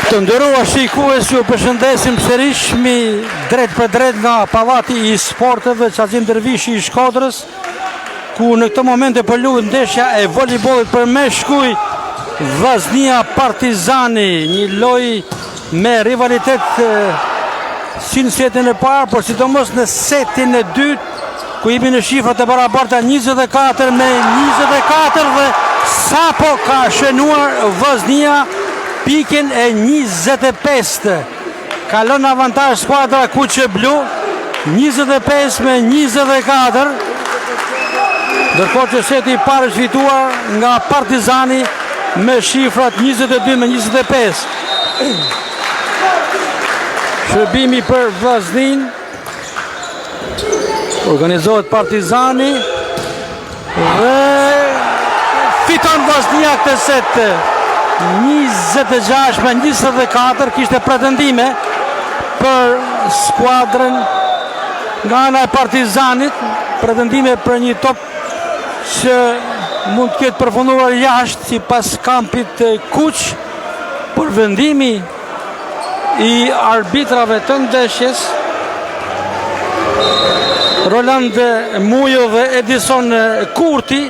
Të nderuar shikues, ju përshëndesim sërish drejt për drejt nga pallati i sporteve Çazim Dervishi i Shkodrës, ku në këtë moment po luhet ndeshja e voleybollit për meshkuj Vllaznia Partizani, një lojë me rivalitet si në setin e parë, por sidomos në setin e dytë, ku jemi në shifrat e barabarta 24 me 24 dhe sapo ka shënuar Vllaznia pikën e 25. Kalon avantazh skuadra kuqe blu, 25 me 24. Ndërkohë që seti i parë është fituar nga Partizani me shifrat 22 me 25. Shërbimi për Vllaznin. Organizohet Partizani dhe fiton Vllaznia këtë set 26 me 24. Kishte pretendime për skuadrën nga ana e Partizanit, pretendime për një top që mund të ketë përfunduar jashtë sipas kampit kuq, por vendimi i arbitrave të ndeshjes, Roland Mujo dhe Edison Kurti,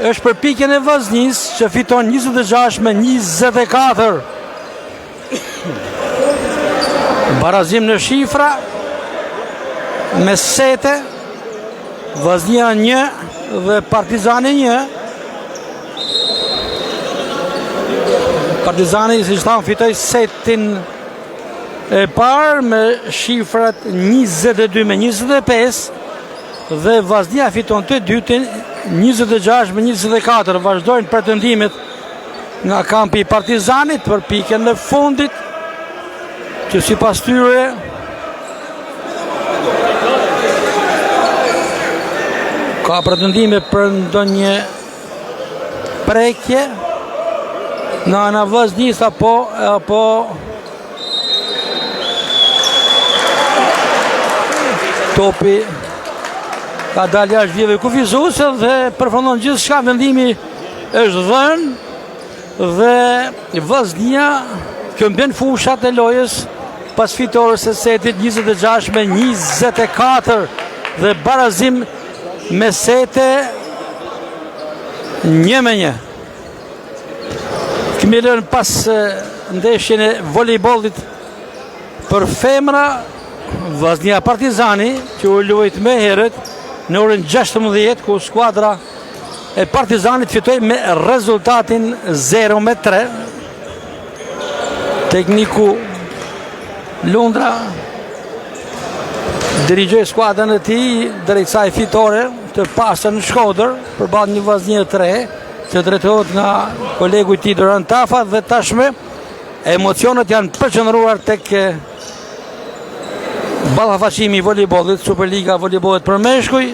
është për pikën e Vllaznis që fiton 26 me 24. Barazim në shifra me sete, Vllaznia 1 dhe Partizani 1. Partizani, si thënë, fitoi setin e parë me shifrat 22 me 25 dhe Vllaznia fiton të dytin 26 me 24. Vazhdojnë pretendimet nga kampi i Partizanit për pikën e fundit, që sipas tyre ka pretendime për ndonjë prekje në ana Vllaznis apo topi ka dalë jashtë vijave kufizuese dhe përfundon gjithçka. Vendimi është dhënë dhe Vllaznia këmbën fushat e lojës pas fitores së setit 26 me 24 dhe barazim me sete 1-1. Kemi lënë pas ndeshjen e voleybollit për femra Vllaznia Partizani, që u luajt më herët në orën 16, ku skuadra e Partizanit fitoi me rezultatin 0-3. Tekniku Lundra dirigjoi skuadrën e tij drejt kësaj fitore të pastër në Shkodër përballë një Vllaznie 3, që drejtohet nga kolegu i tij Doran Tafa, dhe tashmë emocionet janë përqendruar tek ballafaqimi i voleybollit, Superliga voleybollit për meshkuj.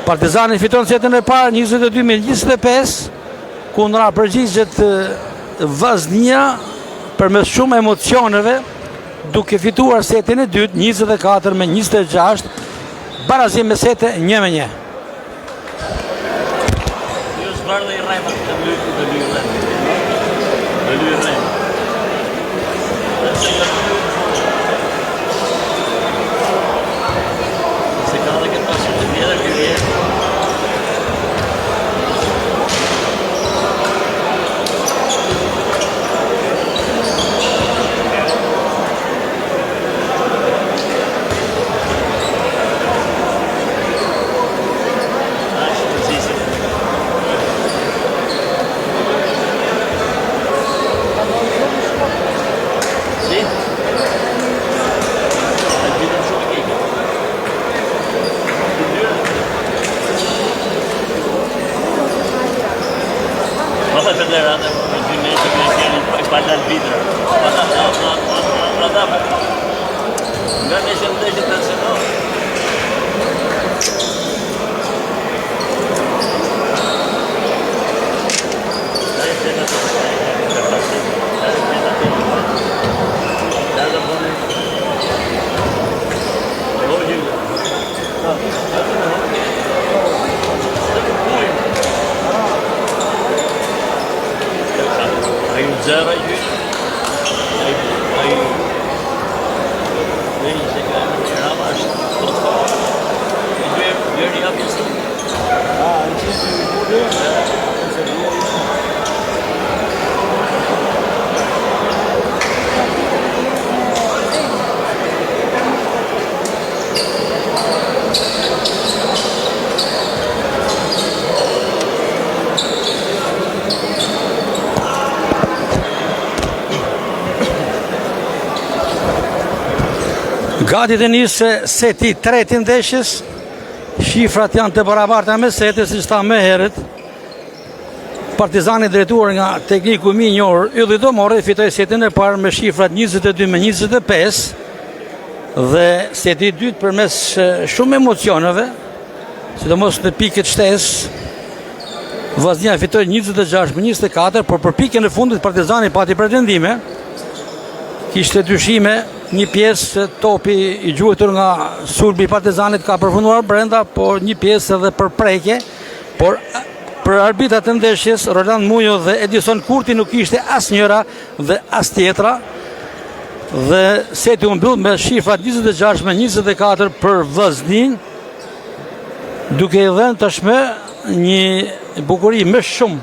Partizani fiton setin e parë 22 me 25, kundra përgjigjet Vllaznia përmes shumë emocioneve, duke fituar setin e dytë 24 me 26, barazim me sete 1-1. Gati të nisë seti tretë ndeshjes. Shifrat janë të barabarta me setet, si shta me herët. Partizani drejtuar nga tekniku i njohur Ylli Domore fitoi setin e parë me shifrat 22-25 dhe seti i dytë përmes shumë emocioneve, sidomos në pikët shtesë. Vllaznia fitoi 26-24, por për pikën e fundit Partizani pati pretendime. Kishte dyshime, një pjesë topi i gjuetur nga sulmi i Partizanit ka përfunduar brenda, por një pjesë edhe për preke, por për arbitrat të ndeshjes, Roland Mujo dhe Edison Kurti nuk ishte as njëra dhe as tjetra. Dhe seti u mbyll me shifrat 26-24 për Vllaznin, duke i dhënë tashmë një bukuri më shumë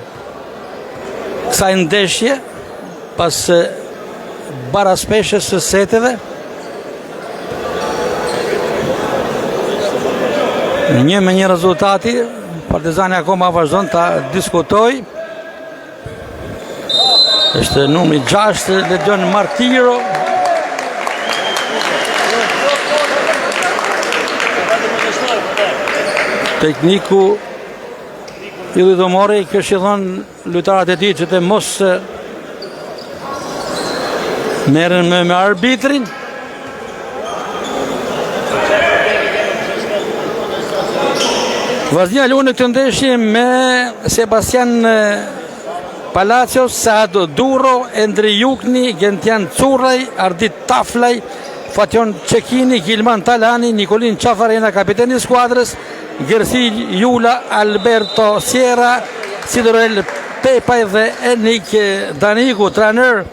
kësaj ndeshje pas baraspeshjes së seteve. Një me një rezultati, Partizani akoma vazhdon ta diskutoj. Është numri 6 Ledion Martiro. Tekniku Ylli Domore këshillon lojtarët e tij që të mos merren me arbitrin. Vllaznia luan në këtë ndeshje me Sebastian Palacios, Saado Durro, Endri Jukni, Gentian Curraj, Ardit Taflaj, Fation Cekini, Gilman Talani, Nikolin Qafarena, kapiteni i skuadrës, Gersi Jula, Alberto Sierra, Sidorel Pepaj dhe Enik Daniku, trajner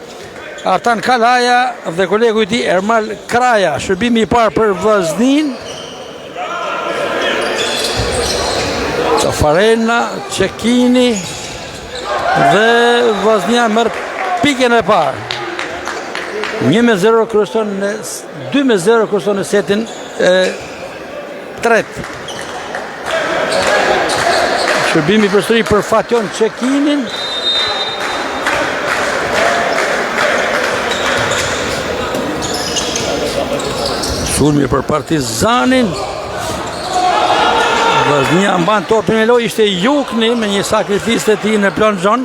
Artan Kalaja dhe kolegu i tij Ermal Kraja. Shërbimi i parë për Vllaznin. Qafarena, Cekini dhe Vllaznia merr pikën e parë. 1-0 kryeson në 2-0 kryeson në setin e tretë. Shërbimi përsëri për Fation Cekinin. Sulmi për Partizanin. Vllaznia mban topin e lojë, ishte Jukni me një sakrificë të tij në plonxhon.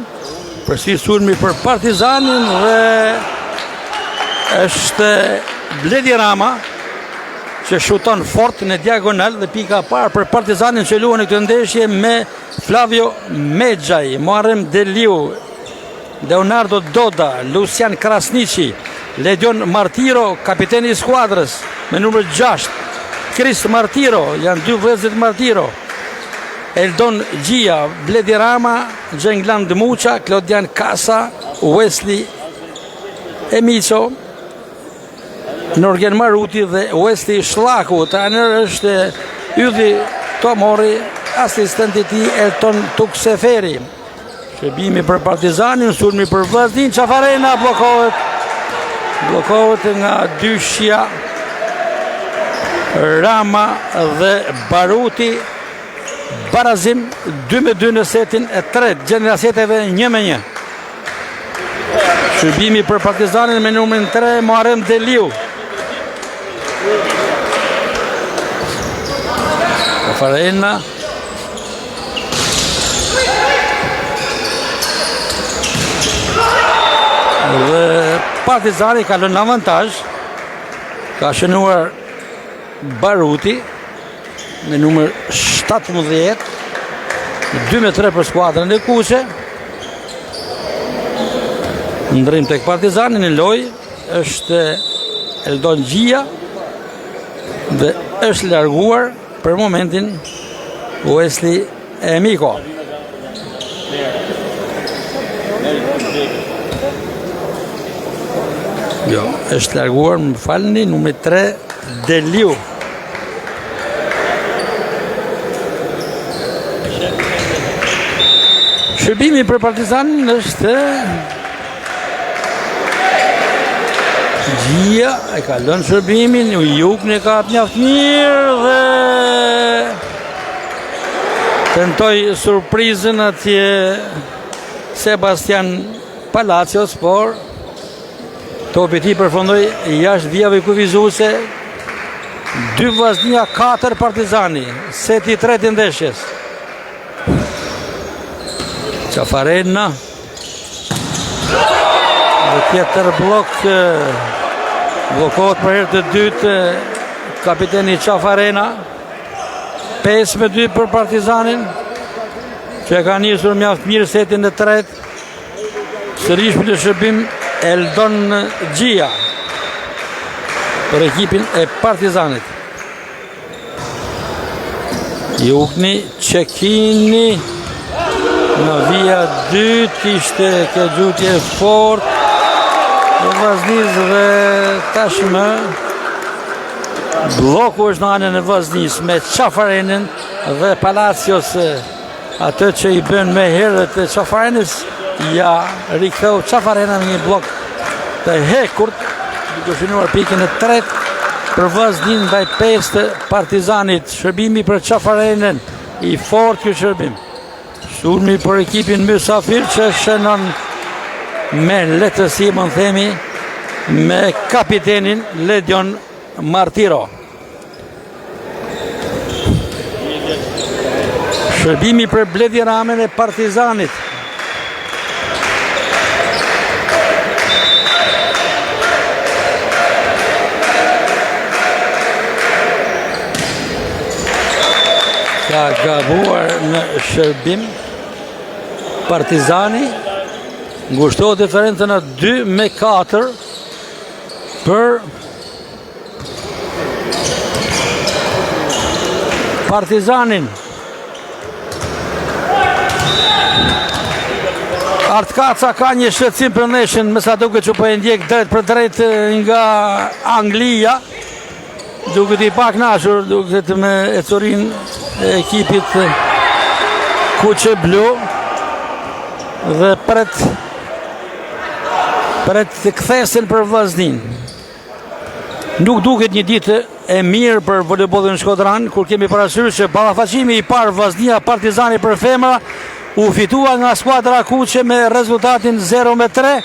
Përsi sulmi për Partizanin dhe është Bledi Rama që shuton fort në diagonal dhe pika parë për Partizanin që luan në këtë ndeshje me Flavio Mexhaj, Muharrem Deliu, Leonardo Doda, Lucian Krasniqi, Ledion Martiro, kapiteni i skuadrës me numër 6, Chris Martiro, janë dy vëllezër Martiro, Eldon Gjia, Bledi Rama, Gjengland Muqa, Claudian Kasa, Wesley Emico, Norgen Maruti dhe Wesley Shlaku. Trajner është Ylli Domore, asistenti i tij Elton Tukseferi. Shërbimi për Partizanin, sulmi për Vllaznin, Qafarena bllokohet nga dyshja Rama dhe Baruti. Barazim 2-2 në setin e tretë, gjendja seteve 1-1. Shërbimi për Partizanin me numrin 3 Muharrem Deliu. Qafarena. Dhe Partizani ka lënë avantazh. Ka shënuar Baruti me numër 17, 2-3 për skuadrën e kuqe. Ndrim tek Partizani në lojë është Eldon Gjia dhe është larguar për momentin Wesley Emico. Jo, është larguar, më falni, numër 3 Deliu. Shërbimi për Partizanin është Gjia, e ka lënë shërbimin, Jukni ka mjaft mirë dhe tentoi surprizën atje Sebastian Palacios, por topi i tij përfundoi jashtë vijave kufizuese. 2 Vllaznia, 4 Partizani. Seti i tretë i ndeshjes. Qafarena. Dhe tjetër blok blokohet për herë të dytë kapiteni Qafarena. 5-2 për Partizanin, që ka njësur mjaft mirë setin e tretë. Sërish për të shërbim Eldon Gjia për ekipin e Partizanit. Jukni, Qekini në vija dytë, ishte kjo gjutje fort e Vllaznis dhe tashmë bloku është në anën e Vllaznis me Qafarenin dhe Palacios, atë që i bën me herët e Qafarenis, ja riktheu Qafarena në një blok të hekurt, duke shënuar pikën e tretë për Vllaznin ndaj 5 të Partizanit. Shërbimi për Qafarenën, i fort ky shërbim. Sulmi për ekipin mysafir që shënon me lehtësi, më themi, me kapitenin Ledion Martiro. Shërbimi për Bledi Ramen e Partizanit. Ka gabuar në shërbim Partizani, ngushtohet diferencën në 2-4 për Partizanin. Artkaca ka një shqetësim për neshën, me sa duke që po e ndjek drejt për drejt nga Anglia, duke t'i pak nashur, duke të me ecorin e ekipit Kuqe Blu, dhe pret të kthesin për Vllaznin. Nuk duket një ditë e mirë për voleybollin shkodran, kur kemi parasysh që ballafaqimi i parë Vllaznia Partizani për femra u fitua nga skuadra Kuqe me rezultatin 0-3.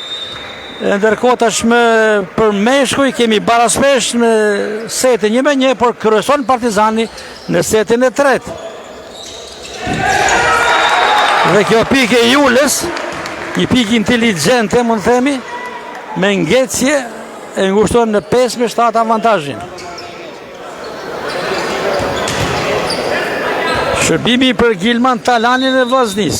Ndërkohë tashmë për meshkuj kemi baraspesh në setin 1-1, por kryeson Partizani në setin e tretë. Dhe kjo pikë e Jules, një pikë inteligjente, mund themi, me ngecje e ngushton në 5-7 avantazhin. Shërbimi për Gilman Talanin e Vllaznis.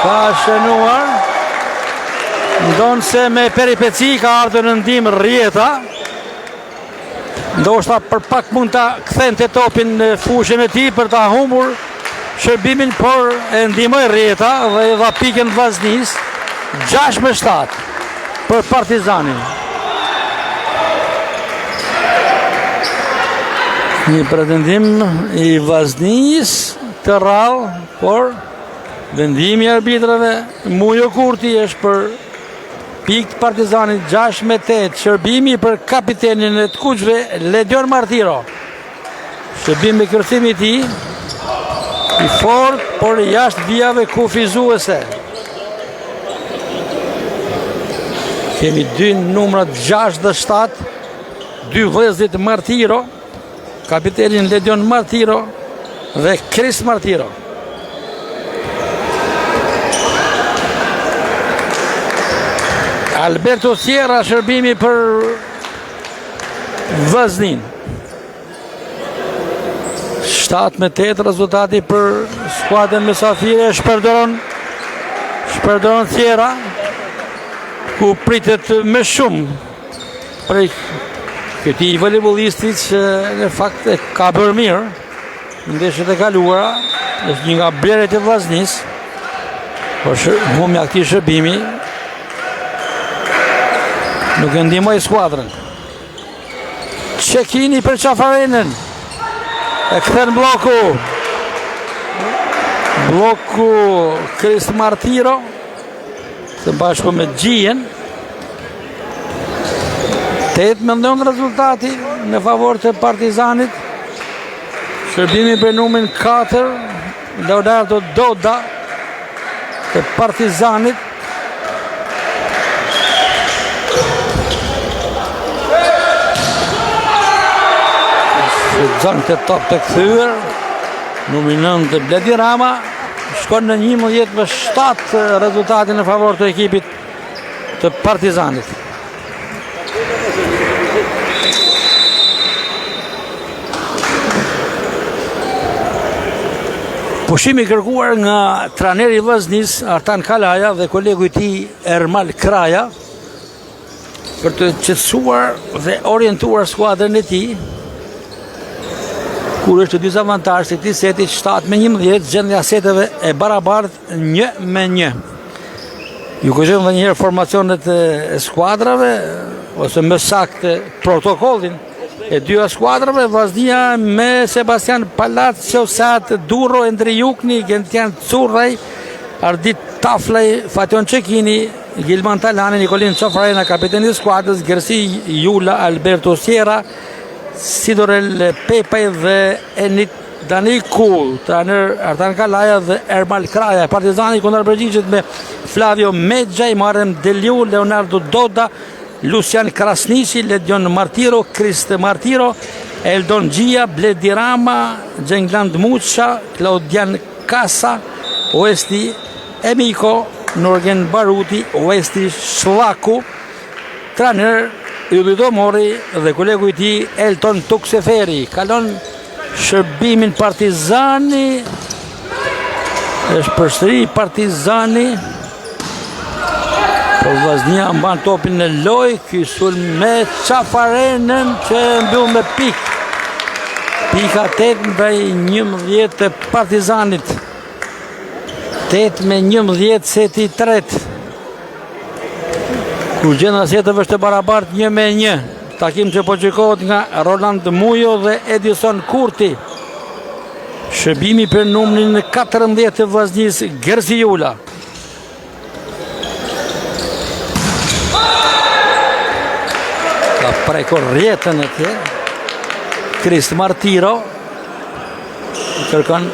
Ka shënuar, ndonë se me peripeci ka ardhur në ndim Rjeta, ndoshta për pak mund ta kthente topin në fushën e tij për ta humbur shërbimin, por e ndihmoi Rjeta dhe i dha pikën Vllaznis 6-7 për Partizanin. Një pretendim i Vllaznis të rrallë, por vendimi i arbitrave Mujo Kurti është për pikë Partizanit 6-8. Shërbimi për kapitenin e të kuqve Ledion Martiro. Shërbim me kërcimi i tij i fort, por jashtë vijave kufizuese. Kemi 2 numrat 6 dhe 7, 2 vëllezrit Martiro, kapitenin Ledion Martiro dhe Chris Martiro. Alberto Sierra, shërbimi për Vllaznin. 7-8 rezultati për skuadrën mysafire. Shpërdoron Sierra, ku pritet më shumë prej këtij voleybollisti që në fakt e ka bërë mirë në ndeshjet e kaluara. Është një nga blerët e Vllaznis, por humja këtij shërbimi nuk e ndihmoi skuadrën. Qekini për Qafarenën. E kthen bloku Chris Martiro, së bashku me Gjien. 8-9 rezultati në favor të Partizanit. Shërbimi për numrin 4, Leonardo Doda të Partizanit. zonë të top të këthyër. Numri 9 Bledi Rama shkon në 11-7 rezultatin në favor të ekipit të Partizanit. Pushimi kërkuar nga trajneri i Vllaznis Artan Kalaja dhe kolegu i tij Ermal Kraja për të qetësuar dhe orientuar skuadrën e tij kur është dizavantazh se këtij seti 7-11, gjendja seteve e barabartë 1-1. Ju kujtojmë edhe një herë formacionet e skuadrave ose më saktë protokollin e dyja skuadrave. Vllaznia me Sebastian Palacio, Sat Durro, Endri Jukni, Gentian Curraj, Ardit Taflaj, Fation Cekini, Gilman Talani, Nikolin Çofarena, kapiteni i skuadrës, Gersi Jula, Alberto Sierra, Sidorel Pepaj dhe Enit Daniku, trajner Artan Kalaja dhe Ermal Kraja. Partizani kundërpërgjigjet me Flavio Mexha, Marem Deliu, Leonardo Doda, Lucian Krasnici, Ledion Martiro, Kriste Martiro, Eldon Gjia, Bledi Rama, Gjengland Muça, Claudian Kasa, Oesti Emiko, Norgen Baruti, Oesti Shlaku, trajner Yllido Mori dhe kolegu i tij Elton Tukseferi. Kalon shërbimin Partizani, është përsëri Partizani, por Vllaznia mban topin në lojë, ky sulm me Çafarenën që mbyll me pikë. Pika 8 ndaj 11 të Partizanit. 8-11 seti i tretë. Kur gjendja seteve është e barabartë 1-1. Takim që po gjikohet nga Roland Mujo dhe Edison Kurti. Shërbimi për numrin 14 të Vllaznis, Gersi Jula. Ka prekur rjetën e tje. Krist Martiro kërkon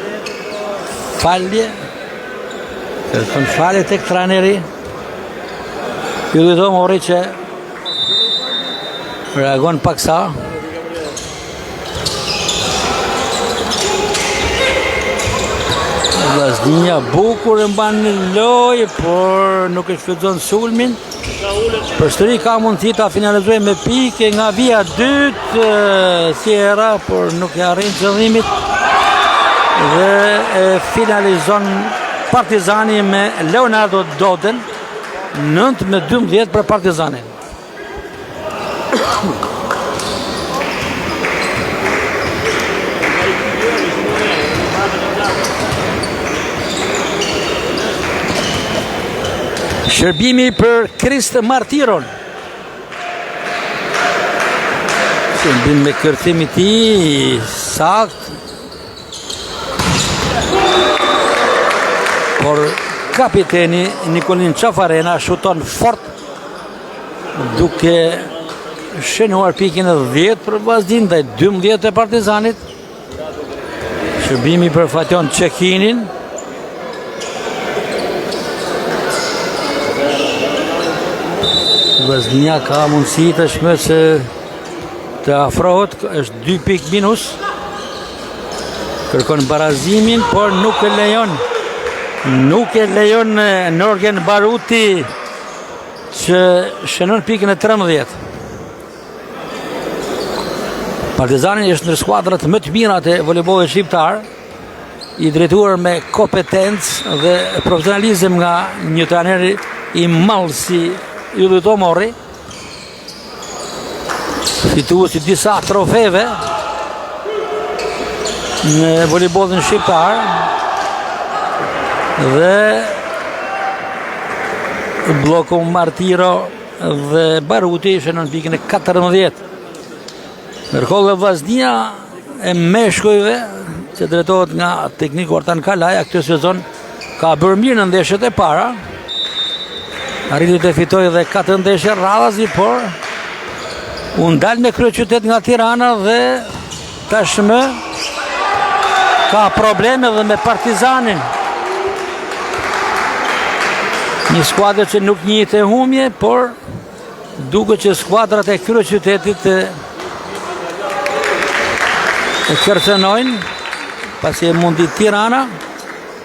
falje. Kërkon falje tek trajneri. Yllido Mori që reagon paksa. Vllaznia bukur e mban në lojë, por nuk e shfrytëzon sulmin. Përsëri ka mundësi ta finalizojë me pikë nga vija dytë Sierra, por nuk e arrin qëllimit dhe e finalizon Partizani me Leonardo Doden. 9-12 për Partizanin. Shërbimi për Krist Martiron. Shërbim me kërcimi i tij sakt. Por kapiteni Nikolin Çafarena shuton fort duke shënuar pikën e 10 për Vllaznin ndaj 12 e Partizanit. Shërbimi për Fation Cekinin. Vllaznia ka mundësi të shmësë të afrohet, është 2 pikë minus. Kërkon barazimin, por nuk e lejon. Nuk e lejon Norgen Baruti që shënon pikën e 13. Partizani është ndër skuadrat më të mira të voleybollit shqiptar, i drejtuar me kompetencë dhe profesionalizëm nga një trajner i madh si Yllido Mori, fituesi disa trofeve në voleybollin shqiptar. Dhe bloku Martiro dhe Baruti shënon pikën e 14. Ndërkohë Vllaznia e meshkujve që drejtohet nga tekniku Artan Kalaja këtë sezon ka bërë mirë në ndeshjet e para. Arriti të fitojë dhe 4 ndeshje radhazi, por u ndal me kryeqytet nga Tirana dhe tashmë ka probleme dhe me Partizanin. Një skuadër që nuk njihet e humje, por duket që skuadrat e kryeqytetit e kërcënojnë, pasi e mundi Tirana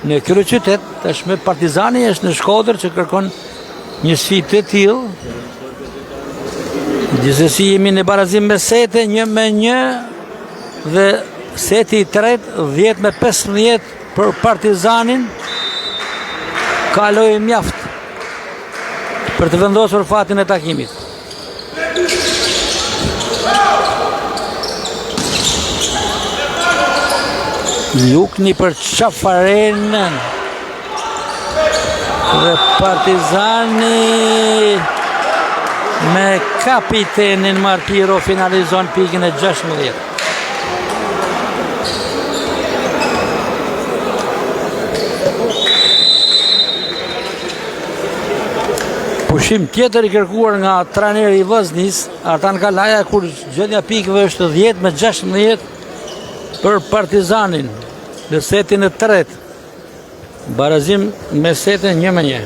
në kryeqytet, tashmë Partizani është në Shkodër që kërkon një sfidë të tillë. Gjithsesi jemi në barazim me sete 1-1 dhe seti i tretë 10-15 për Partizanin. Ka lojë mjaft për të vendosur fatin e takimit. Lukni për Qafarenën dhe Partizani me kapitenin Martiro finalizon pikën e 16. Pushim tjetër i kërkuar nga trajneri i Voznis, Artan Kalaja, kur gjendja pikëve është 10-16 për Partizanin në setin e tretë. Barazim me setin 1-1.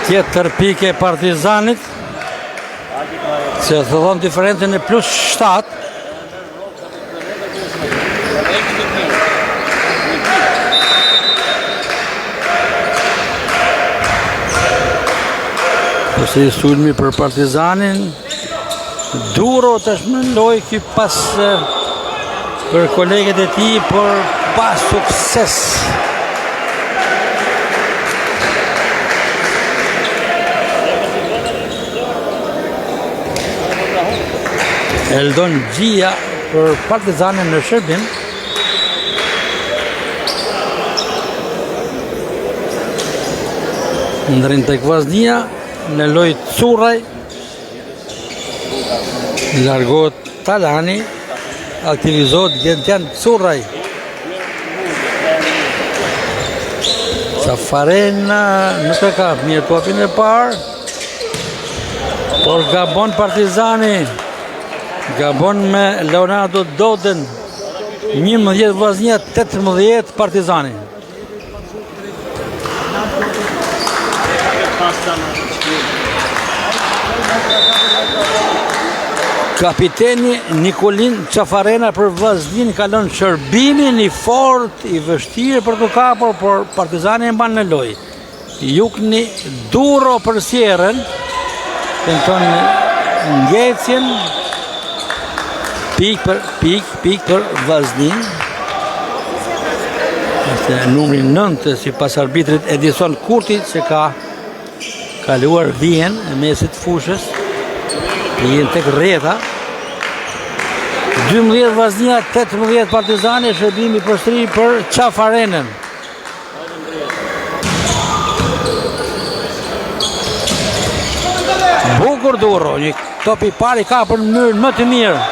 Tjetër pike Partizanit, që thëllon diferencën e plus 7. Përse i sulmi për Partizanin, Duro tashmë loj ky pas për kolegët e tij, por pa sukses. Eldon Gjia për Partizanin në shërbim. Ndrin tek Vaznia, në loj Curaj. Largohet Talani, aktivizohet Gentian Curaj. Qafarena nuk e ka mirë topin e parë, por gabon Partizani. Gabon me Leonardo Doden, 11 Vaznia, 18 Partizani. Kapiteni Nikolin Qafarena për Vaznin kalon shërbimin i fort, i vështirë për të kapur, por Partizani e mban në lojë. Jukni Duro për Sierën, tenton ngjecjen. Pik për Vaznin. Është numri 9 si pas arbitrit Edison Kurti, që ka kaluar vijen e mesit fushës. Vijen tek rreta. 12 Vaznia, 18 Partizani, shërbimi përsëri për Qafarenën. Bukur Duro, një top i pari ka për në mënyrën më të mirë.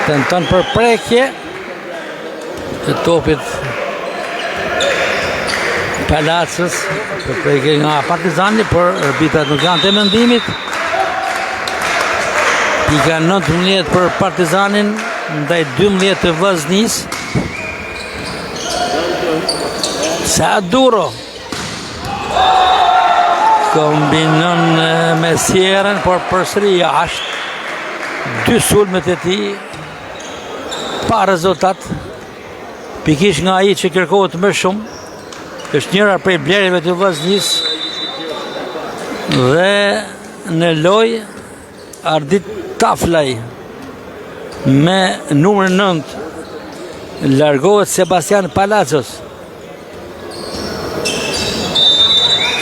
Tenton për prekje të topit Palacës, për prekje nga Partizani, por arbitrat nuk janë të mendimit. Pika 19 për Partizanin ndaj 12 të Vaznis. Sa Duro kombinon me Sierën, por përsëri jashtë. Dy sulmet e tij pa rezultat, pikërisht nga ai që kërkohet më shumë. Është njëra prej blerjeve të Vllaznisë dhe në lojë Ardit Taflaj me numër 9 largohet Sebastian Palazos.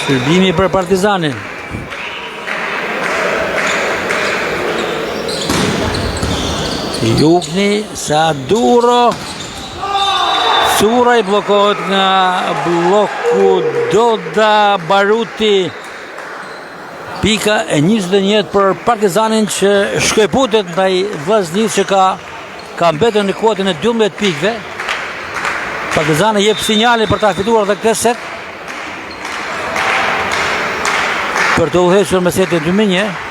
Shërbimi për Partizanin. Jukni, Saduro, Suraj blokohet nga bloku Doda Baruti. Pika e 21 për Partizanin që shkëputet ndaj Vllaznisë që ka mbetur në kuotën e 12 pikëve. Partizani jep sinjale për ta fituar dhe këtë set, për të udhëhequr me setin 2-1.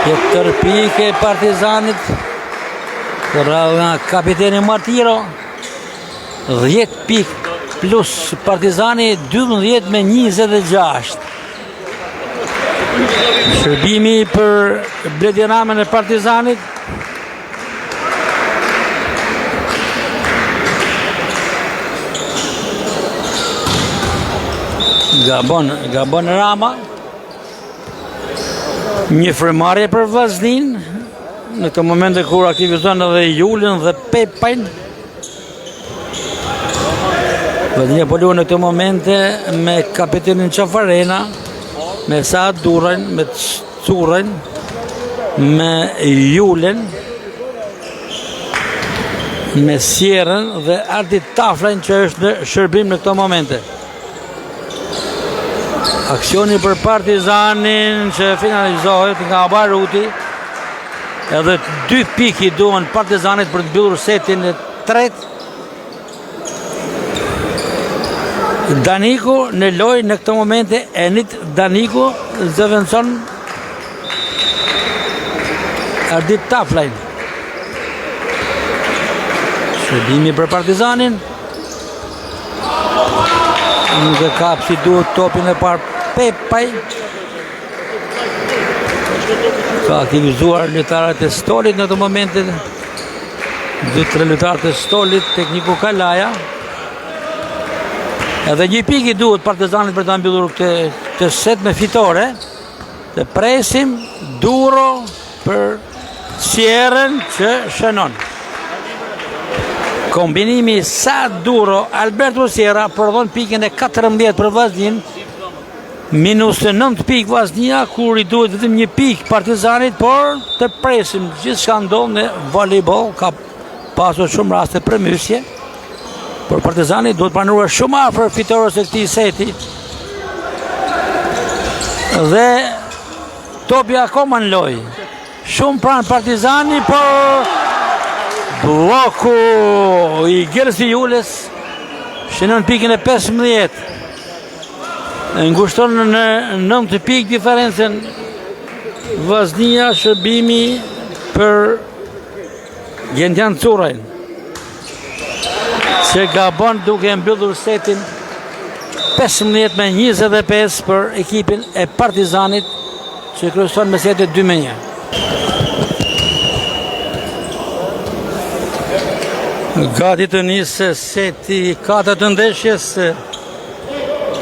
Tjetër pikë e Partizanit nga kapiteni Martiro. 10 pikë plus Partizani 12 me 26. Shërbimi për Bledinamën e Partizanit. Gabon Rama. Një frymëmarrje për Vllaznin në këtë moment kur aktivizon edhe Julin dhe Pepajn. Vllaznia po luan në këtë momente me kapitenin Qafarena, me Saad Durrën, me Currën, me Julen, me Sierën dhe Ardit Taflajn që është në shërbim në këtë momente. Aksioni për Partizanin që finalizohet nga Baruti. Edhe 2 pikë i duhen Partizanit për të mbyllur setin e tretë. Daniku në lojë në këtë momente, Enit Daniku zëvendëson Ardit Taflajn. Shërbimi për Partizanin. Nuk e kap si duhet topin e parë Pepaj. Ka aktivizuar lojtarët e Stolit në këtë momente. 2-3 lojtarët e Stolit, tekniku Kalaja. Edhe 1 pikë i duhet Partizanit për ta mbyllur këtë set me fitore. Dhe presim Duro për Sierën që shënon. Kombinimi Saduro Alberto Sierra prodhon pikën e 14 për Vllaznin, minus 9 pikë Vllaznia, kur i duhet vetëm 1 pikë Partizanit, por të presim gjithçka ndodh në volejboll, ka pasur shumë raste premysje, por Partizani duhet pranuar shumë afër fitores së këtij seti. Dhe topi akoma në lojë. Shumë pranë Partizani, por bloku i Gersi Jules shënon pikën e 15. Ngushton në 9 pikë diferencën Vllaznia. Shërbimi për Gjendjan Currën që gabon duke mbyllur setin 15 me 25 për ekipin e Partizanit që kryeson me setin 2-1. Gati të nisë seti 4 të ndeshjes.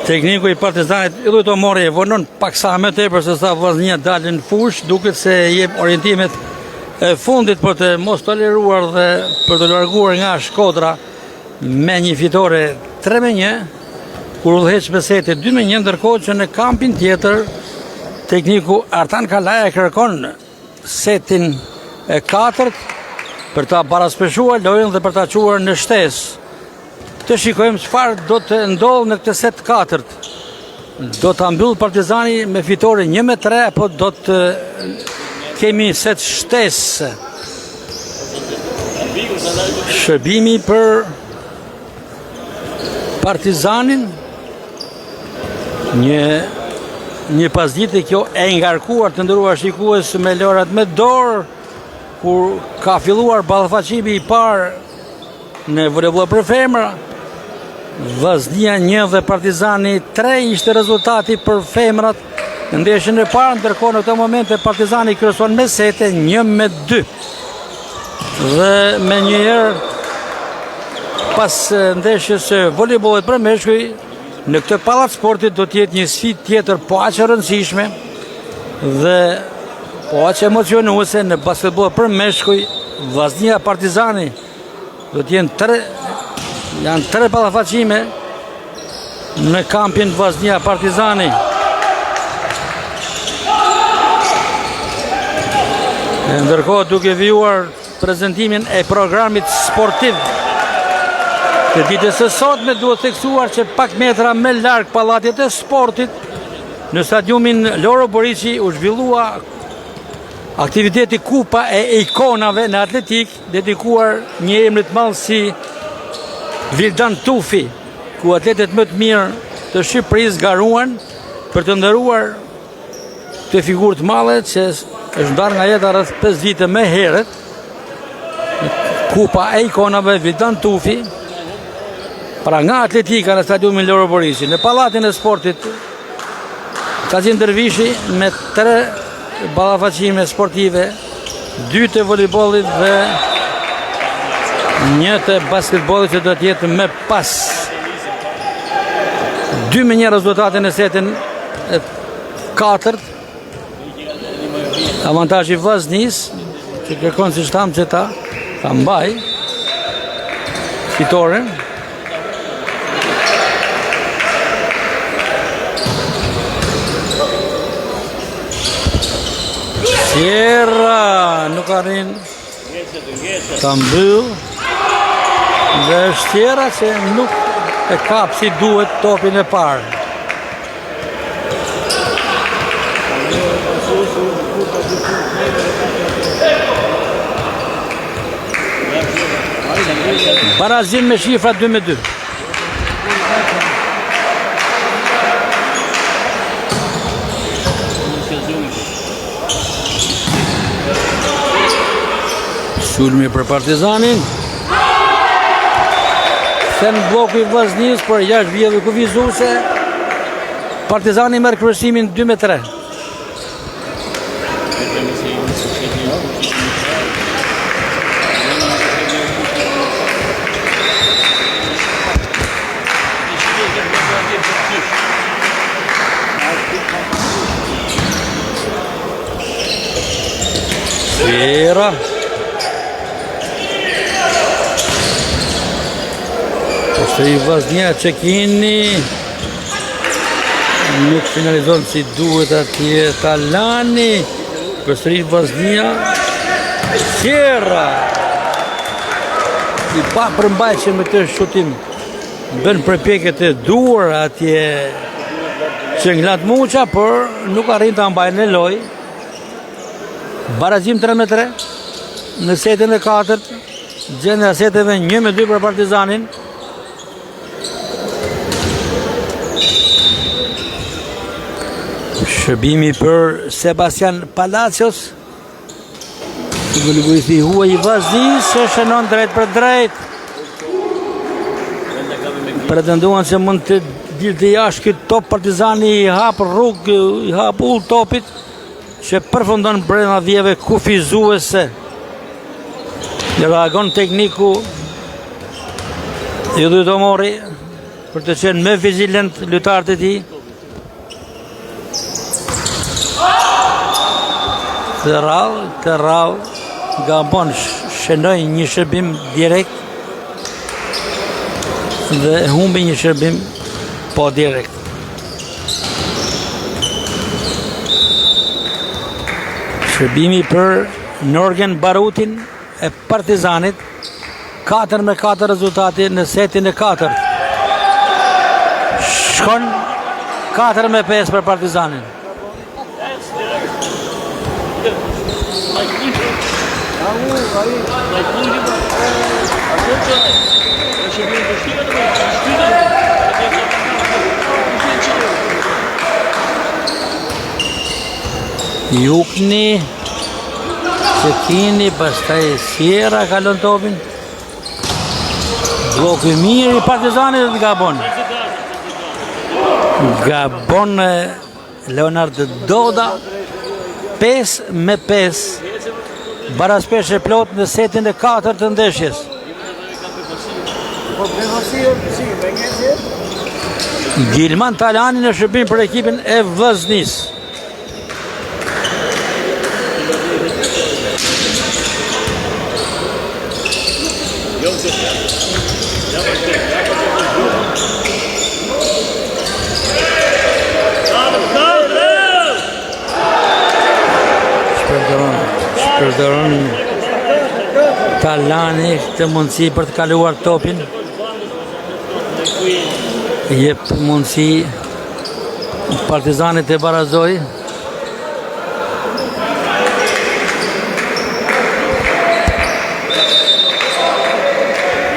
Tekniku i Partizanit Illuj Tomori vonon paksa më tepër se sa Vllaznia dalën në fushë, duket se jep orientimet e fundit për të mos toleruar dhe për të larguar nga Shkodra me një fitore 3-1, kur udhëheq me seti 2-1, ndërkohë që në kampin tjetër tekniku Artan Kalaja kërkon setin e 4 për ta paraspeshuar lojën dhe për ta quar në shtesë. Të shikojmë çfarë do të ndodhë në këtë set 4. Do ta mbyll Partizani me fitore 1-3 apo do të kemi set shtesë. Shërbimi për Partizanin. Një pasditë kjo e ngarkuar të nderuar shikues me lorat me dorë, kur ka filluar ballafaqimi i parë në voleboll për femra Vllaznia 1 dhe Partizani 3 ishte rezultati për femrat në ndeshjen e parë, ndërkohë në këtë moment Partizani kryeson me sete 1-2. Dhe menjëherë pas ndeshjes së voleybollit për meshkuj në këtë pallat sportit do të jetë një sfidë tjetër po aq e rëndësishme dhe po aq emocionuese në basketboll për meshkuj. Vllaznia Partizani do të janë tre ballafaqime në kampin Vllaznia Partizani. Ndërkohë duke vijuar prezentimin e programit sportiv të ditës së sotme, duhet theksuar që pak metra më larg pallatit e sportit në stadiumin Loro Boriçi u zhvillua aktiviteti Kupa e Ikonave në atletik, dedikuar një emrit të madh si Vildan Tufi, ku atletet më të mirë të Shqipërisë garuan për të ndëruar të figurë të madhe që është ndarë nga jeta rreth 5 vite më herët. Kupa e Ikonave Vildan Tufi, pra nga atletika në stadiumin Loro Boriçi, në pallatin e sportit Kazim Dervishi me 3 ballafaqime sportive, 2 të voleybollit dhe 1 të basketbollit që do të jetë më pas. 2-1 rezultate në setin e 4. Avantazhi Vllaznisë që kërkon si shtam që ta mbaj fitoren. Sierra nuk arrin ta mbyll dhe Sierra që nuk e kap si duhet topin e parë. Barazim me shifra 2-2. Sulmi për Partizanin. Kthen bloku i Vllaznisë për jashtë vjedhje kufizuese. Partizani merr kryesimin 2-3. Sierra. Posteri Vllaznia Çekini. Nuk finalizon si duhet atje Talani. Posteri Vllaznia. Sierra. I pa përmbajtje me të shutim. Bën përpjekje të duar atje Çenglat Muça, por nuk arrin ta mbajnë në lojë. Barazim 3-3 në setin e 4, gjendja e seteve 1-2 për Partizanin. Shërbimi për Sebastian Palacios, futbollisti i huaj i Vllaznisë, që shënon drejt për drejt. Pretenduan se mund të dilte jashtë ky top. Partizani i hap rrugë, i hap ull topit, që përfundon brenda vjeve kufizuese. Reagon tekniku i Tomori për të qenë më vigilent lojtarët e tij. Të rrallë gabon, shënoi një shërbim direkt dhe humbi një shërbim po direkt. Shërbimi për Norgen Barutin e Partizanit, 4-4 rezultati në setin e 4. Shkon 4-5 për Partizanin. Jukni, Çekini, pastaj Sierra kalon topin. Bloku I mirë I Partizanit dhe gabon. Gabon Leonard Doda 5-5. Baraspesh e plot në setin e 4 të ndeshjes. Gilman Talani në shërbim për ekipin e Vllaznis. Shpërdoron Talani këtë mundësi për të kaluar topin. Jep mundësi Partizanit të barazoj.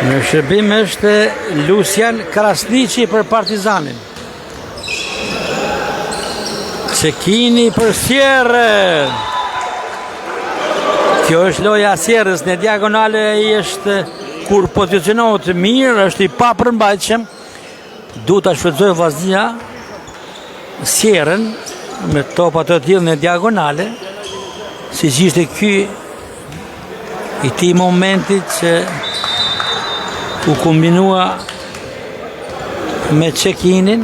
Në shërbim është Lucian Krasniqi për Partizanin. Cekini për Sierre. Kjo është loja Sierrës në diagonale I është kur pozicionohet mirë, është I papërmbajtshëm. Duhet ta shfrytëzoj Vllaznia Sierrën me topa të tillë në diagonale, siç ishte ky I këtij momenti që u kombinua me Cekinin.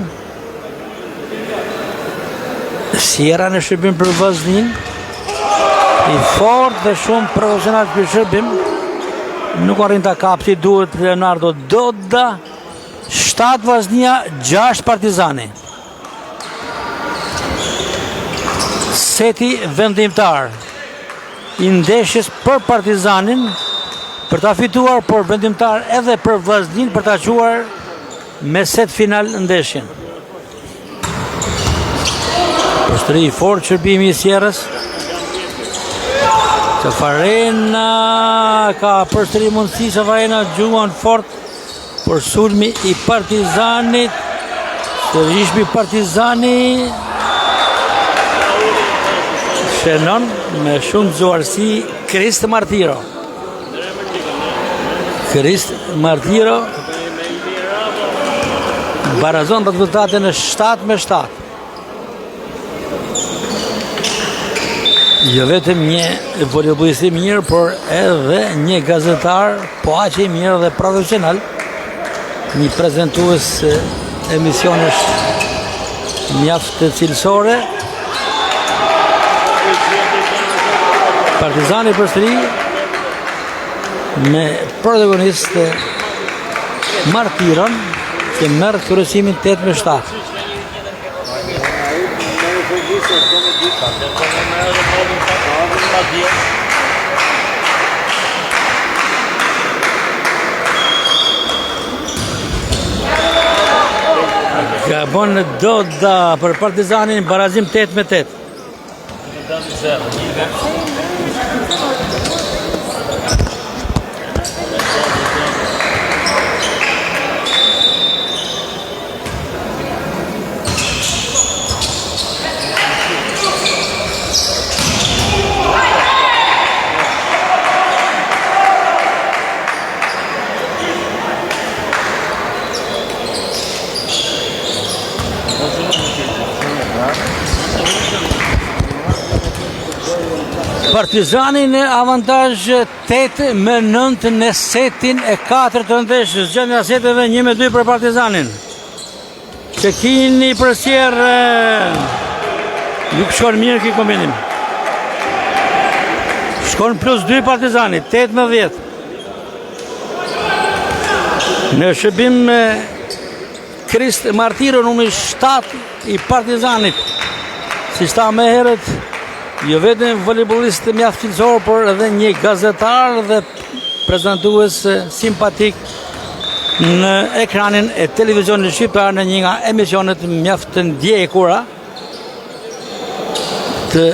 Sierra në shërbim për Vllaznin. I fort dhe shumë profesional për shërbim. Nuk arrin ta kapti duhet Leonardo Doda. 7 Vllaznia, 6 Partizani. Seti vendimtar I ndeshjes për Partizanin për ta fituar, por vendimtar edhe për Vllaznin për ta quar me set final ndeshjen. Postri I fort shërbimi I Sierrës. Safarena ka përsëri mundësi, Safarena gjuan fort por sulmi I Partizanit. Sërishmi Partizani shenon me shumë zuarsi Krist Martiro. Krist Martiro barazon rezultatin në 7-7. Jo vetëm një volejbolist I mirë, por edhe një gazetar po aq I mirë dhe profesional, një prezentues emisionesh mjaft cilësore. Partizani përsëri me protagonist Martiron që merr kryesimin 8-7. Gabon Doda për Partizanin, barazim 8-8. Partizani në avantazh 8-9 në setin e 4 të ndeshjes. Gjendja e seteve 1-2 për Partizanin. Cekini për Sierrën. Nuk shkon mirë ky kombinim. Shkon +2 Partizani, 8-10. Në shërbim Krist Martiro numri 7 I Partizanit. Si sta më herët, jo vetëm volejbolist mjaft cilësor, por edhe një gazetar dhe prezantues simpatik në ekranin e televizionit shqiptar në një nga emisionet mjaft të ndjekura të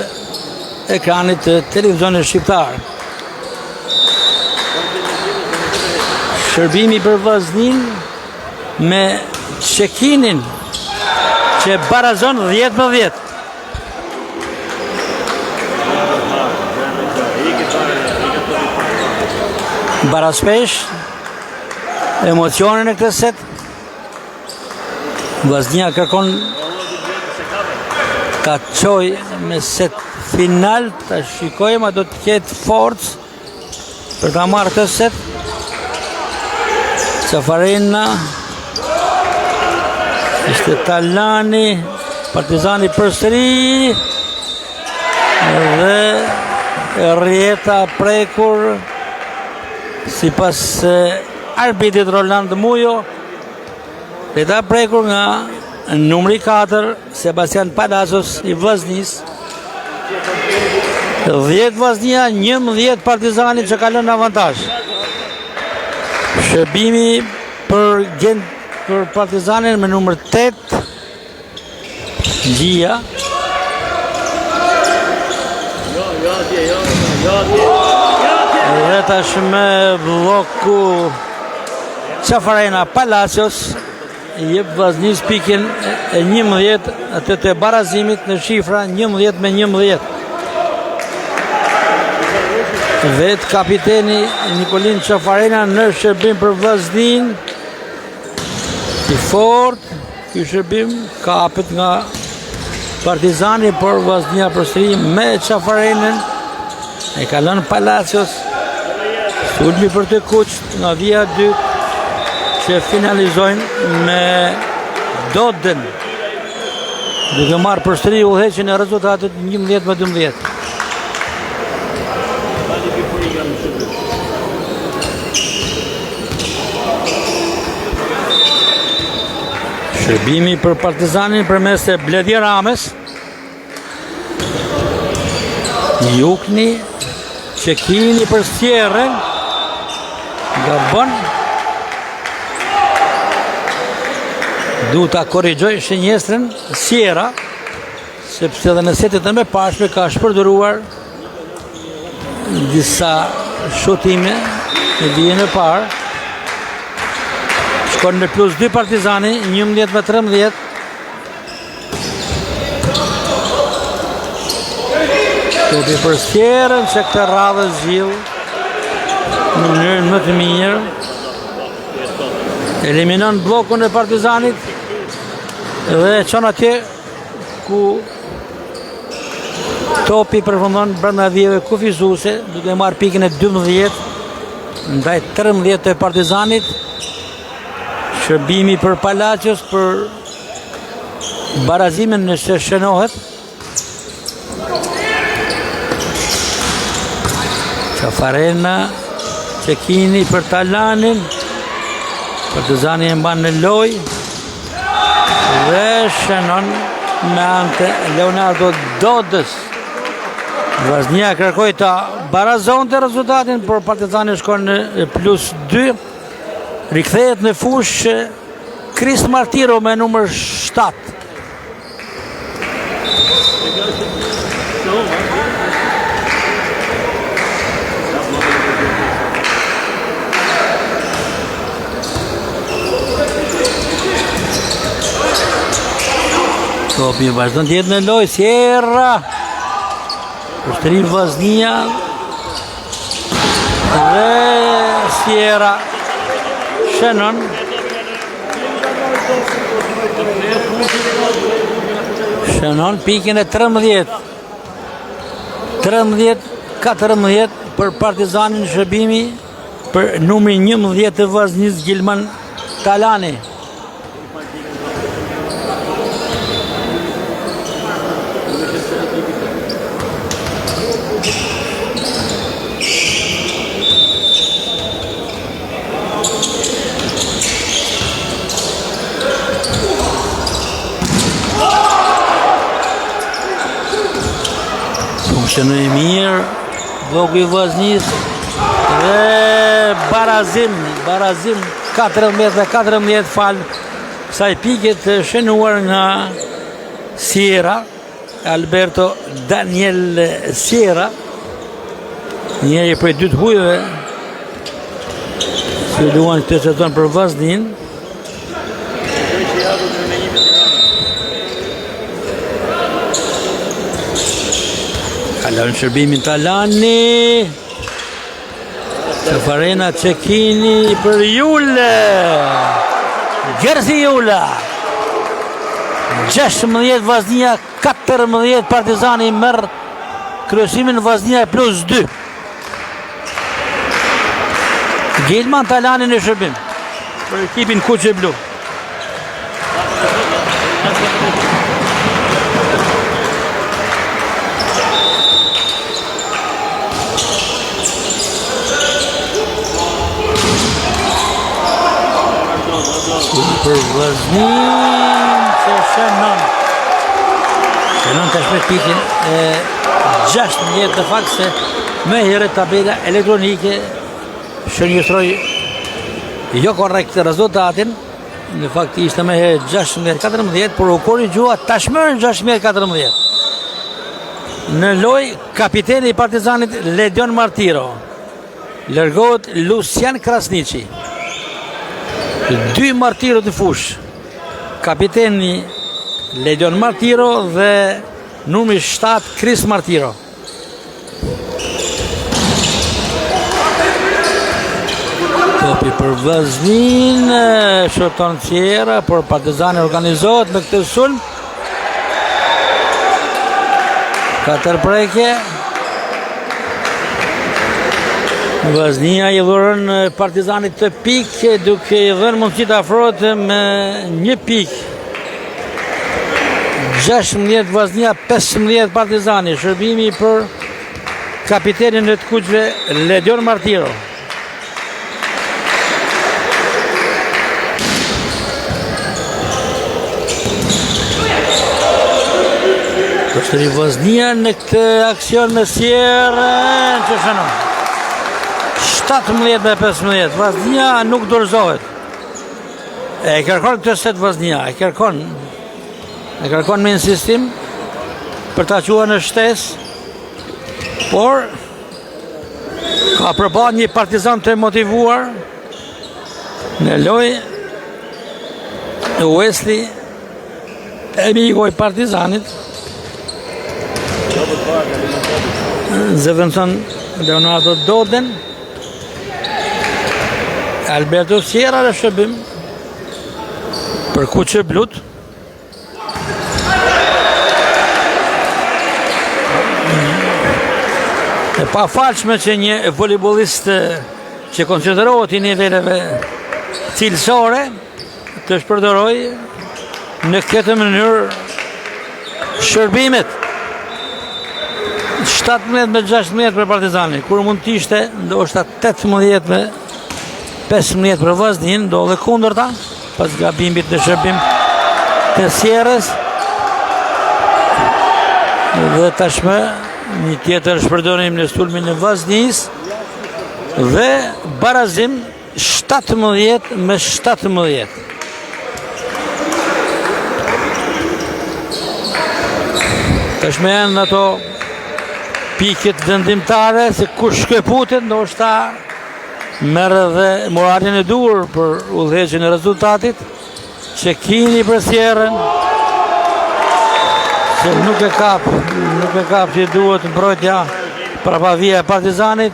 ekranit të televizionit shqiptar. Shërbimi për Vllaznin me Cekinin që barazon 10-10. Baraspesh emocionin e këtë set. Vllaznia kërkon ta çoj me set final, ta shikojmë a do të ketë forcë për ta marrë këtë set. Qafarena, ishte Talani, Partizani përsëri dhe rjeta prekur sipas arbitrit Roland Mujo. Rjeta prekur nga numri 4 Sebastian Palacios i Vllaznis. 10 Vllaznia, 11 Partizani që kalon në avantazh. Shërbimi për Partizanin me numër 8 Gjia. Dhe tashme bloku Qafarena Palacios i jep Vllaznis pikën e 11 atë të barazimit në shifra 11 me 11. Vetë kapiteni Nikolin Qafarena në shërbim për Vllaznin. I fort, ky shërbim kapet nga Partizani, por Vllaznia përsëri me Qafarenën. E kalon Palacios. Sulmi për të kuqt nga vija 2 që finalizojnë me Dodën. Duke marrë përsëri udhëheqjen e rezultatit 11 me 12. Shërbimi për Partizanin përmes e Bledhje Rames. Jukni, Qekini për Sjerën. Gabon. Du ta korrigjoj shenjestrën Sjera, sepse edhe në setet e mëparshme ka shpërdoruar disa shutime në vijën e parë. Shkon në plus 2 Partizani, 11 me 13. Topi për Sjerën që këtë radhë zhjill në mënyrën më të mirë. Eliminon blokun e Partizanit dhe çon atje ku topi përfundon brenda vijeve kufizuese, duke marrë pikën e 12 ndaj 13 të Partizanit. Shërbimi për Palacios për barazimin nëse shënohet. Qafarena, Qekini për Talanin. Partizani e mban në loj. Dhe shënon me ante Leonardo Dodës. Vllaznia kërkoi ta barazonte rezultatin, por Partizani shkon në plus 2. Rikthehet në fushë Chris Martiro me numër 7. Topi vazhdon të jetë në lojë, Sierra. Përsëri Vllaznia. Dhe Sierra shënon. Shënon pikën e 13. 13-14 për Partizanin, shërbimi për numrin 11 të Vllaznis Gilman Talani. Funksionon e mirë bloku i Vllaznis dhe barazim 14 fal kësaj pike të shënuar nga Sierra, Alberto Daniel Sierra, njëri prej 2 hujve që luan këtë sezon për Vllaznin. Kalon shërbimin Talani. Farena Cecchini për Jule. Gjersi Jula. 16 Vllaznia, 14 Partizani merr kryesimin Vllaznia plus 2. Gjelman Talani në shërbim për ekipin Kuqe Blu. Për Vllaznin që shënon të shpet pikin 16 të fakt se me herë tabela elektronike shënjestroj jo korrekt rezultatin. Në fakt ishte me herë 16-14, por u korrigjua tashmë 16-14. Në loj kapiteni i Partizanit Ledion Martiro, lërgohet Lucian Krasniqi. 2 Martiro të fush, kapiteni Ledion Martiro dhe numri 7 Chris Martiro. Topi për Vllaznin, shërton Fiera, por Partizani organizohet me këtë sulm. 4 preke. Vllaznia i dhurën Partizanit të pikë, duke i dhënë mundësi të afrohet me 1 pikë. 16 Vllaznia, 15 Partizani. Shërbimi për kapitenin e të kuqve Ledion Martiro. Përsëri Vllaznia në këtë aksion me Sierën që shënon. 17-15, Vllaznia nuk dorëzohet. E kërkon këtë set Vllaznia, e kërkon me insistim për ta quar në shtesë, por ka përballë një Partizan të motivuar në lojë. Wesley, amigo i Partizanit, zëvendëson Leonardo Doden. Alberto Sierra në shërbim për Kuqe Blut. E pa falshme që një volejbolist që konsiderohet i niveleve cilësore të shpërdoroj në këtë mënyrë shërbimet. 17-16 për Partizani, kur mund të ishte ndoshta 18-15 për Vllaznin, do dhe kundërta, pas gabimit në shërbim të Sierrës. Dhe tashmë një tjetër shpërdorim në sulmin e Vllaznis dhe barazim 17-17. Tashmë janë ato pikët vendimtare se kush shkëputet ndoshta merë dhe moralin e dur për udhëheqjen e rezultatit. Cecchini për Sierrën, se nuk e kap që duhet mbrojtja prapavia e Partizanit.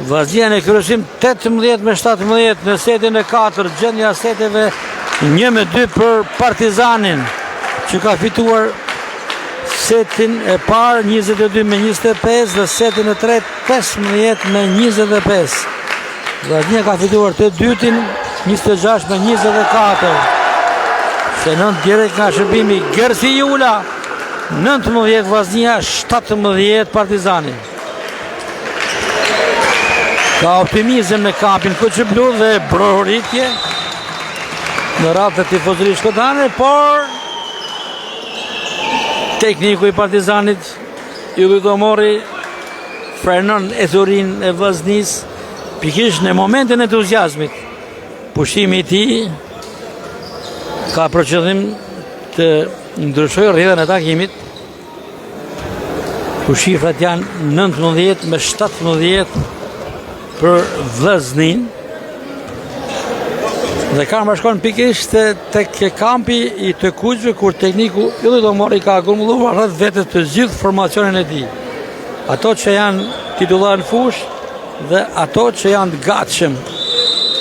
Vllaznia në kryesim 18-17 në setin e 4, gjendja seteve 1-2 për Partizanin, që ka fituar setin e parë 22-25 dhe setin e tretë 15-25. Vllaznia ka fituar të dytin 26-24. Shënon direkt nga shërbimi Gjersi Jula. 19 Vllaznia, 17 Partizani. Ka optimizëm në kampin Kuqe Blu dhe brohoritje në radhë të tifozërisë shkodane, por tekniku i Partizanit Ylli Domori frenon ezurin e Vllaznis pikërisht në momentin e entuziazmit. Pushimi i tij ka për qëllim të ndryshojë rrjedhën e takimit. Ku shifrat janë 19-17 për Vllaznin. Dhe Karma shkon pikërisht tek kampi i të kuqve, kur tekniku Ylli Domori ka grumbulluar rreth vetes të gjithë formacionin e tij. Ato që janë titullar në fush dhe ato që janë të gatshëm.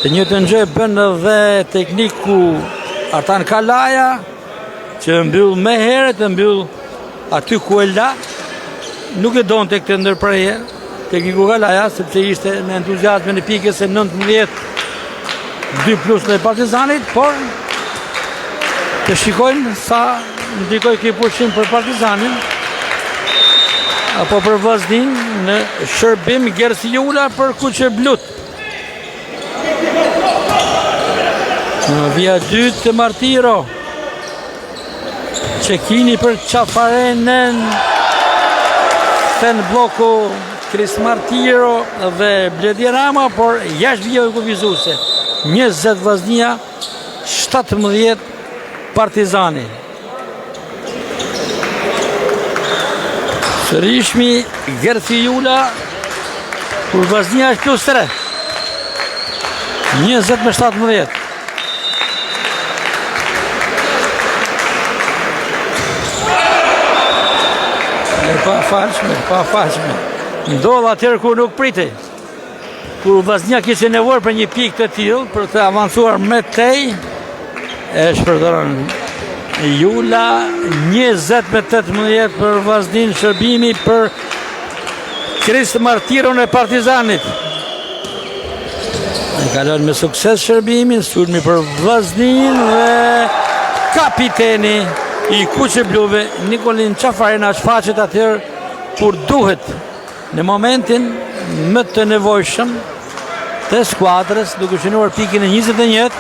Të njëjtën gjë bën edhe tekniku Artan Kalaja, që mbyll më herët, mbyll aty ku e la, nuk e donte këtë ndërprerje tekniku Kalaja, sepse ishte me entuziazmin e pikës e 19 2+ në Partizanit, por të shikojnë sa ndikoj këj pushim për Partizanin apo për Vllaznin në shërbim Gersijula për Kuqe Blut. Në via dytë të Martiro, Çekini për Qafarenën, fen bloku Kris Martiro dhe Bledi Rama, por jashtë vijave kufizuse. 20 Vllaznia, 17 Partizani. Sërishmi Gersijula, kur Vllaznia është +3. 20-17. Pa faqme. Ndodh atëherë kur nuk priti. Kur Vllaznia kishte nevojë për një pikë të tillë për të avancuar me tej, e shpërdoron Jula. 20-18 për Vllaznin, shërbimi për Kris Martiron e Partizanit. E kalon me sukses shërbimin, sulmi për Vllaznin dhe kapiteni i Kuqe Bluve, Nikolin Qafarena, shfaqet atëherë kur duhet në momentin më të nevojshëm të skuadrës, duke shënuar pikin e 21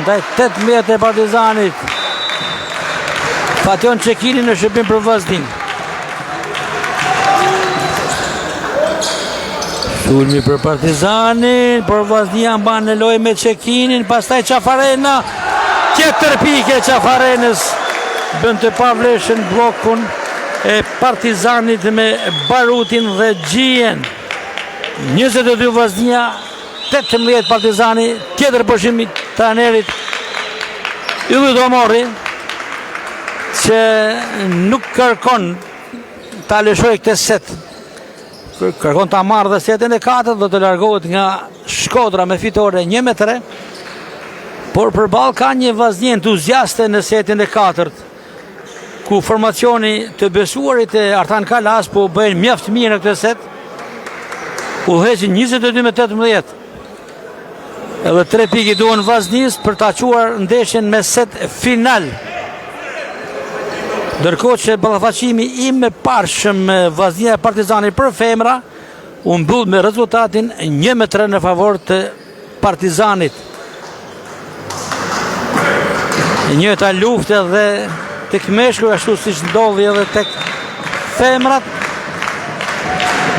ndaj 18 e Partizanit. Fation Çekini në shërbim për Vllaznin. Sulmi për Partizanin, por Vllaznia mban në lojë me Çekinin, pastaj Qafarena, tjetër pikë e Qafarenës bën të pavleshën blokun e Partizanit me Barutin dhe Gjien. 22 Vllaznia, 18 Partizani, tjetër pushim i trajnerit Ylli Domorri, që nuk kërkon ta lëshojë këtë set. Kërkon ta marrë dhe setin e 4, do të largohet nga Shkodra me fitore 1-3, por përballë ka një Vllaznia entuziaste në setin e 4, ku formacioni të besuarit e Artan Kalas po bëjnë mjaft mirë në këtë set, udhëheqin 22-18. Edhe 3 pikë duhen Vllaznis për ta quar ndeshjen me set final. Ndërkohë që ballafaqimi i parshëm me Vllaznia e Partizani për femra u mbyll me rezultatin 1-3 në favor të Partizanit. E njëjta luftë edhe tek meshkuj, ashtu siç ndodhi edhe tek femrat.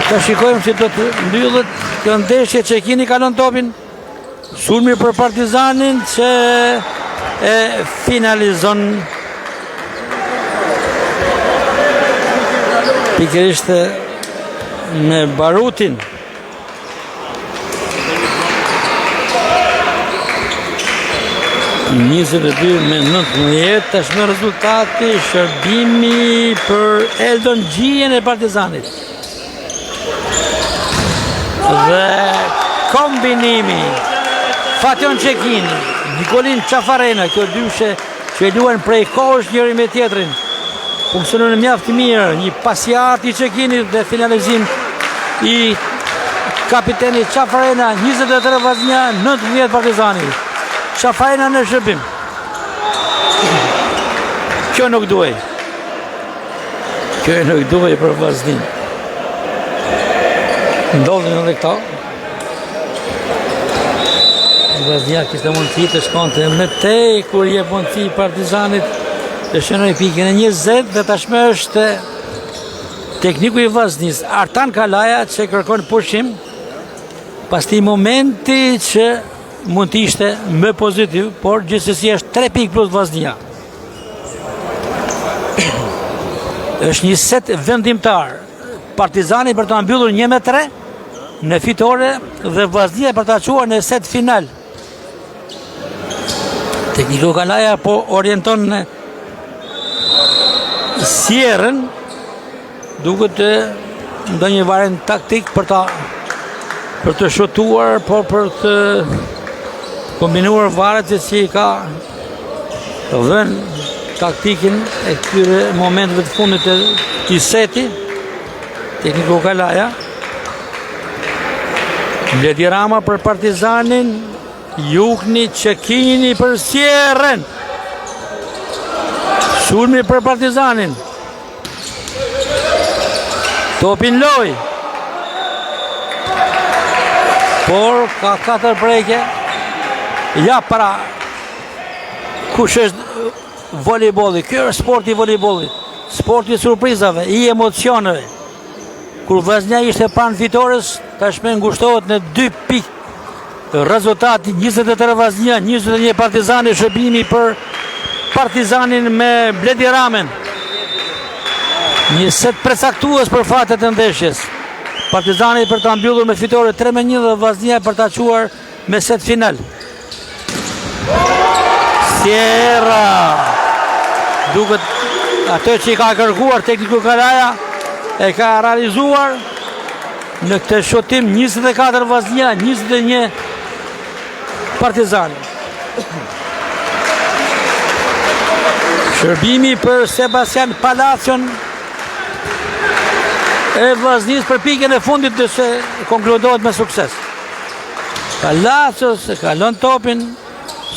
Ta shikojmë si do të mbyllet kjo ndeshje. Çekini kalon topin. Sulmi për Partizanin që e finalizon pikërisht me Barutin. Në 22-19, tashmë rezultati, shërbimi për Eldon Gjien e Partizanit. Dhe kombinimi Fation Çekini, Nikolin Qafarena, kjo dyshe që e luajnë prej kohësh njëri me tjetrin, funksionon mjaft mirë, një pasiat i Çekinit dhe finalizim i kapiteni Qafarena. 23 Vllaznia, 19 Partizani. Qafarena në shërbim. Kjo nuk duhej. Kjo nuk duhej për Vllaznin. Ndodhin edhe këta. Vllaznia kishte mundësi të shkonte me tej, kur jep mundësi Partizanit të shënoj pikën e 20 dhe tashmë është tekniku i Vllaznis, Artan Kalaja, që kërkon pushim pas këtij momenti që mund të ishte më pozitiv, por gjithsesi është 3 pikë plus Vllaznia. Është një set vendimtar. Partizani për të mbyllur 1-3 në fitore dhe Vllaznia për të quar në set final. Tekniku Kalaja po orienton në sierën, duke të ndonjë variant taktik për ta për të shotuar, por për të kombinuar varet që si ka dhënë taktikin e këtyre momenteve të fundit të këtij seti. Tekniku Kalaja. Bledi Rama për Partizanin, Jukni, Qekini për Sierren. Sulmi për Partizanin. Topin loj. Por ka 4 preke. Ja para kush është volejbolli. Kjo është sporti i volejbollit. Sporti i surprizave, i emocioneve. Kur Vllaznia ishte pranë fitores, tashmë ngushtohet në 2 pikë. Rezultati 23 Vllaznia, 21 Partizani, shërbimi për Partizanin me Bledi Ramen. Një set përcaktues për fatet e ndeshjes. Partizani për ta mbyllur me fitore 3-1 dhe Vllaznia për ta quar me set final. Sierra. Duket ato që i ka kërkuar tekniku Kalaja e ka realizuar në këtë shotim. 24 Vllaznia, 21 Partizani. Shërbimi për Sebastian Palacion e Vllaznisë për pikën e fundit dhe se konkludohet me sukses. Palacios e kalon topin,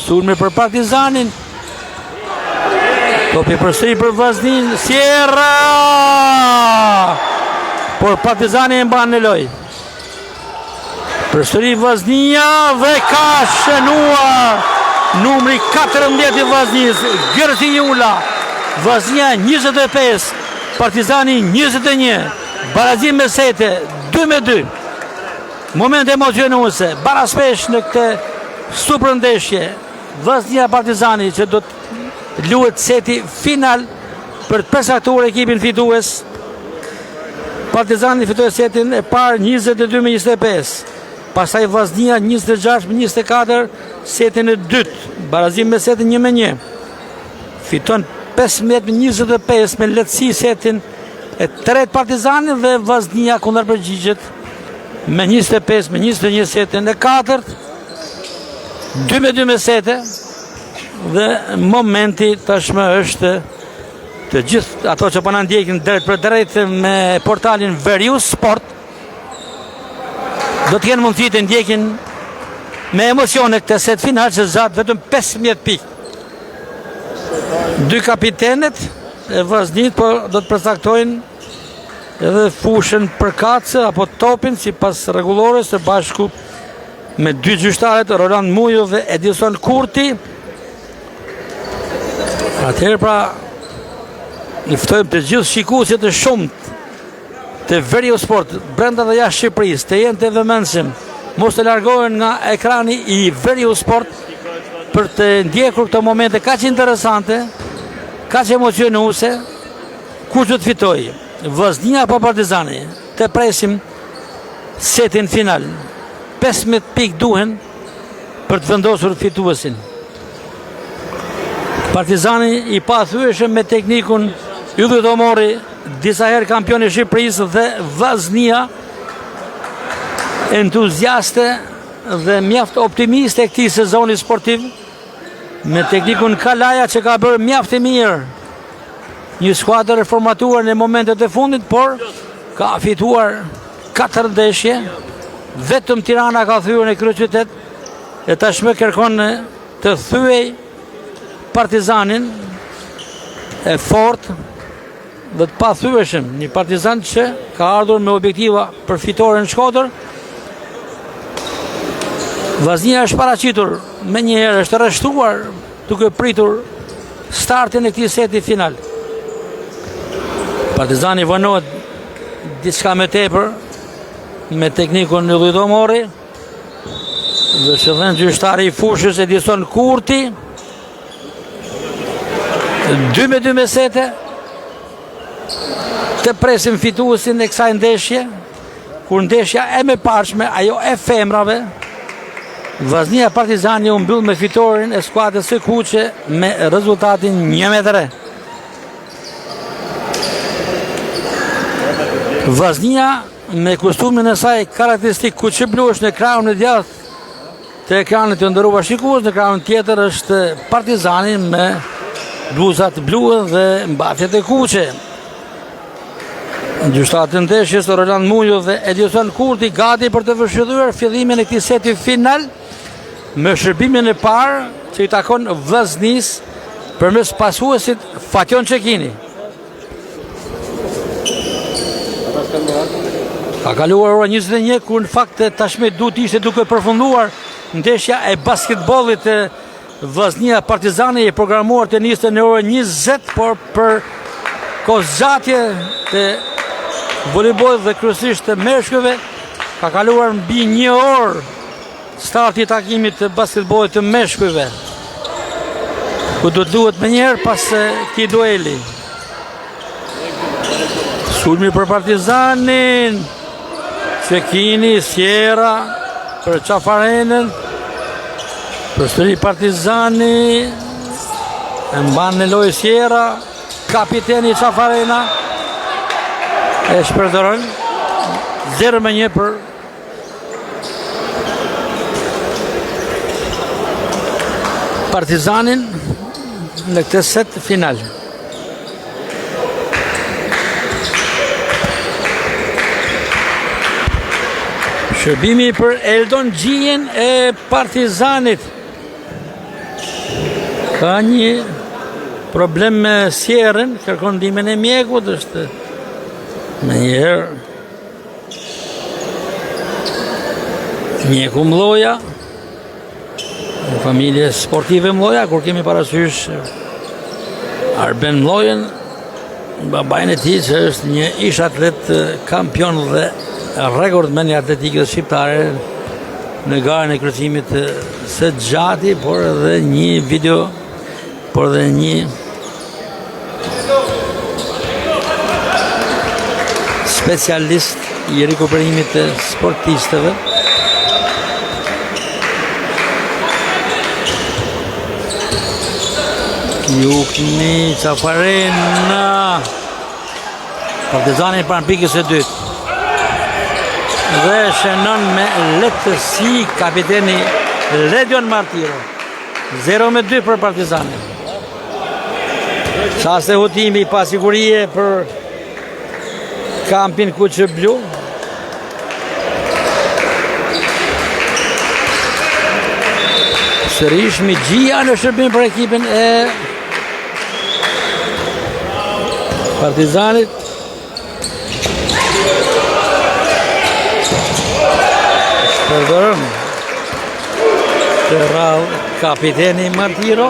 sulmi për Partizanin, topi përsëri për Vllaznin, Sierra! Por Partizani e mban në lojë. Përsëri Vllaznia dhe ka shënuar numri 14 i Vllaznisë, Gjergj Jula. Vllaznia 25, Partizani 21. Barazim me sete 2-2. Moment emocionuese, baraspesh në këtë super ndeshje. Vllaznia Partizani që do të luhet seti final për të përcaktuar ekipin fitues. Partizani fitoi setin e parë 22-25. Pastaj Vllaznia 26-24 setin e dytë. Barazim me setin 1-1. Fiton 15-25 me lehtësi setin e tretë Partizani dhe Vllaznia kundër përgjigjet me 25-21 setin e katërt. 2-2 me sete dhe momenti tashmë është të gjithë ato që po na ndjekin drejt për drejt me portalin Verius Sport do të kenë mundësi të ndjekin me emocione këtë set final që zat vetëm 15 pikë. 2 kapitenet e Vllaznisë po do të përcaktojnë edhe fushën përkatëse apo topin sipas rregullores së bashku me 2 gjyqtarët Roland Mujo dhe Edison Kurti. Atëherë pra i ftojmë të gjithë shikuesit e shumët të Verius Sport brenda dhe jashtë Shqipërisë të jenë të vëmendshëm, mos të largohen nga ekrani i Verius Sport për të ndjekur këto momente kaq interesante, kaq emocionuese, kush do të fitojë, Vllaznia apo Partizani. Të presim setin final. 15 pikë duhen për të vendosur fituesin. Partizani i pathyeshëm me teknikun Ylli Domori, disa herë kampion i Shqipërisë, dhe Vllaznia entuziaste dhe mjaft optimiste e këtij sezoni sportiv me teknikun Kalaja që ka bërë mjaft e mirë. Një skuadër e formatuar në momentet e fundit, por ka fituar 4 ndeshje. Vetëm Tirana ka thyer në kryeqytet e tashmë kërkon të thyej Partizanin e fortë dhe të pathyeshëm, një Partizan që ka ardhur me objektiva për fitore në Shkodër. Vllaznia është paraqitur me një herë, është rreshtuar duke pritur startin e këtij seti final. Partizani vënohet diçka më tepër me teknikun Ylli Domori dhe shëdhen gjyqtari i fushës Edison Kurti. 2-2 me sete. Të presim fituesin e kësaj ndeshje, kur ndeshja e mëparshme, ajo e femrave, Vllaznia Partizani u mbyll me fitoren e skuadrës së kuqe me rezultatin 1-3. Vllaznia me kostumin e saj karakteristik kuqe blu është në ekranin e djathtë të ekranit të nderuar shikues, në ekranin tjetër është Partizani me bluzat blu dhe mbathjet e kuqe. Gjyqtarët e ndeshjes Roland Mujo dhe Edison Kurti gati për të vështirësuar fillimin e këtij seti final me shërbimin e parë që i takon Vllaznisë përmes pasuesit Fatjon Çekini. Ka kaluar ora 21 kur në fakt tashmë duhet ishte duke përfunduar ndeshja e basketbollit e Vllaznia Partizani e programuar të niste në orën 20, por për kozatje të voleybollit dhe kryesisht të meshkujve ka kaluar mbi 1 orë starti i takimit të basketbollit të meshkujve, ku do të luhet më njëherë pas këtij dueli. Sulmi për Partizanin, Çekini, Sierra për Qafarenën, përsëri Partizani, e mban në lojë Sierra, kapiteni Qafarena, e shpërdoron 0-1 për Partizanin në këtë set final. Shërbimi për Eldon Gjien e Partizanit. Ka një problem me Sierrën, kërkon ndihmën e mjekut, është me njerë mjeku Mlloja, familje sportive Mlloja, kur kemi parasysh Arben Mllojen, babajnë e tij që është një ish atlet kampion dhe rekordmen i atletikës shqiptare në garën e kryqëzimit së gjati, por edhe një video, por edhe një specialist i rikuperimit të sportistëve. Jukni Qafarena, Partizani pranë pikës së dytë. Dhe shënon me lehtësi kapiteni Ledion Martiro. 0-2 për Partizani. Çaste hutimi pa sigurie për kampin kuqe blu. Sërish Migjia në shërbim për ekipin e Partizanit. Përdorëm të rrallë kapiteni Martiro,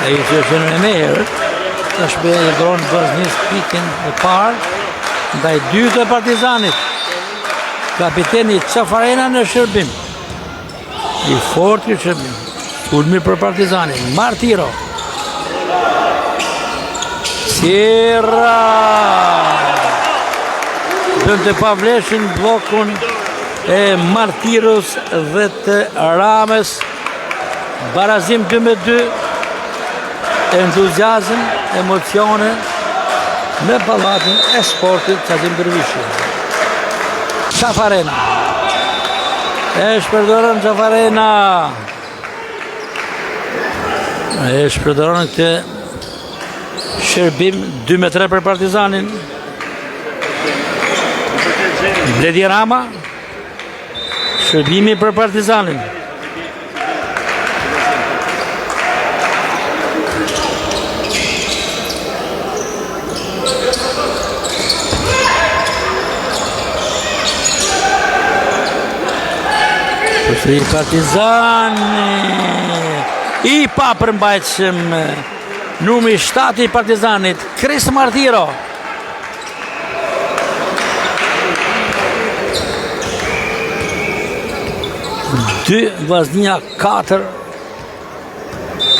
e i që është në merë, të shpe e dronë Vllaznis pikën e parë, ndaj 2 të Partizanit. Kapiteni Qafarena në shërbim, i fort i shërbim, sulmi për Partizanit, Martiro. Sierra dënë të pavleshin blokun e Martiros dhe të Rames. Barazim 2-2, entuziazm, emocione në pallatin e sportit Çazim Dervishi. Qafarena e shpërdoron Qafarena, e shpërdoron këtë shërbim 2-3 për Partizanin. Bledi Rama, shërbimi për Partizanin. Përsëri Partizani, i papërmbajtshëm, numri 7 i Partizanit, Kris Martiro. Dy Vllaznia 4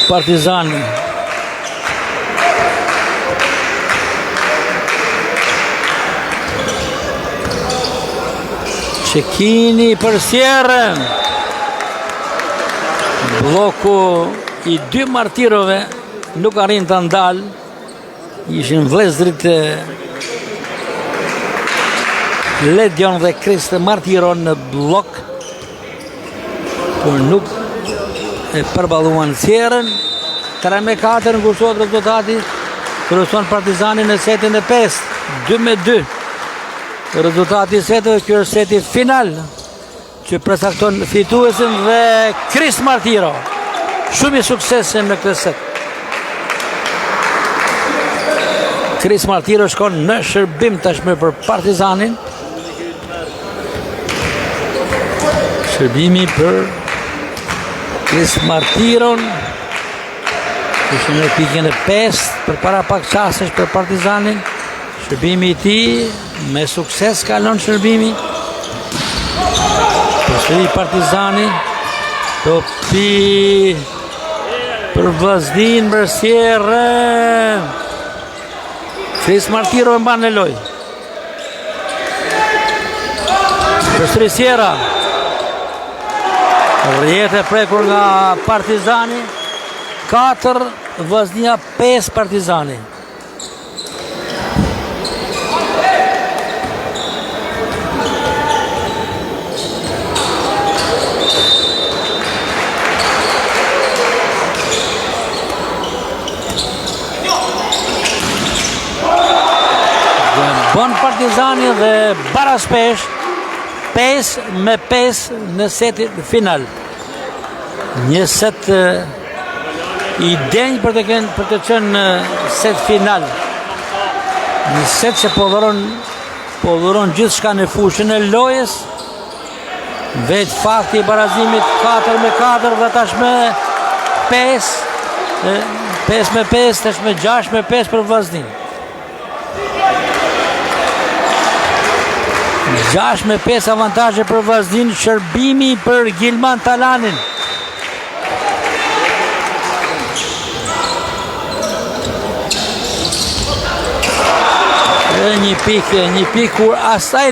Partizani. Çekini për Sierrën. Bloku i 2 Martirove nuk arrin të ndalë. Ishin vëllezërit Ledion dhe Kriste Martiro në blok, por nuk e përballuan Sierën. 3-4 ngushtohet rezultati. Kryeson Partizani në setin e 5, 2-2. Rezultati i setit, ky është seti final që përcakton fituesin dhe Krist Martiro. Shumë i suksesshëm në këtë set. Krist Martiro shkon në shërbim tashmë për Partizanin. Shërbimi për Krist Martiron. Ishte në pikën e 5 për para pak çastesh për Partizanin. Shërbimi i tij me sukses kalon shërbimi. Përsëri Partizani. Topi për Vllaznin për Sierën. Krist Martiro e mban në lojë. Përsëri Siera. Rrjetë e prekur nga Partizani. 4 Vllaznia, 5 Partizani. Bon Partizani dhe baraspesh 5-5 në setin final. Një set i denj për të qenë set final. Një set që po dhuron gjithçka në fushën e lojës. Vetë fakti i barazimit 4-4 dhe tashmë 5-5, tashmë 6-5 për Vllaznin. 6-5 avantazhe për Vllaznin, shërbimi për Gilman Talanin. Një pikë kur asaj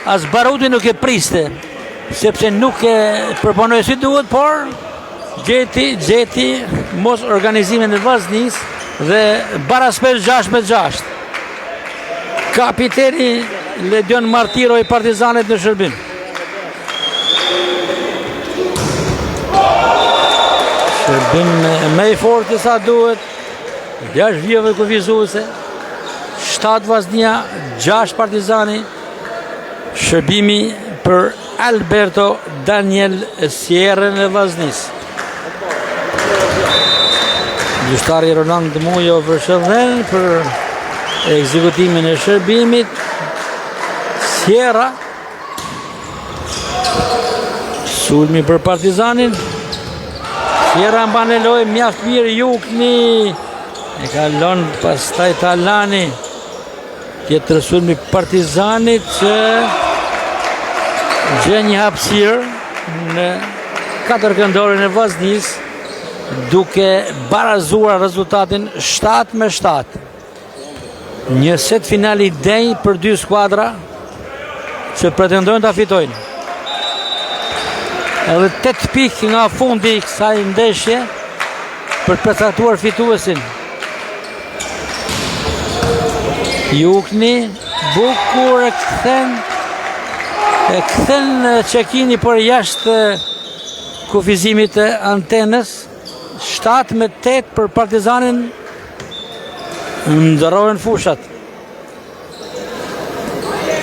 as Baruti nuk e priste, sepse nuk e përpunoi si duhet, por gjeti mos organizimin e Vllaznis dhe baraspesh 6-6. Kapiteni Ledion Martiro i Partizanit në shërbim. Shërbim me i fortë sa duhet. 6 vjeve kufizuese. 7 Vllaznia, 6 Partizani. Shërbimi për Alberto Daniel Sierën e Vllaznis. Gjyqtari Roland Mujo vërshëdhen për ekzekutimin e shërbimit. Sierra. Sulmi për Partizanin. Sierra mban në lojë mjaft mirë, Jukni e kalon pastaj Talani. Tjetër sulmi Partizanit që gjen një hapësirë në 4 këndorin e Vllaznis, duke barazuar rezultatin 7-7. Një set final i denj për 2 skuadra që pretendojnë ta fitojnë. Edhe 8 pikë nga fundi i kësaj ndeshje për përcaktuar fituesin. Jukni bukur e kthen Çekini për jashtë kufizimit të antenës. 7-8 për Partizanin. Ndërrohen fushat.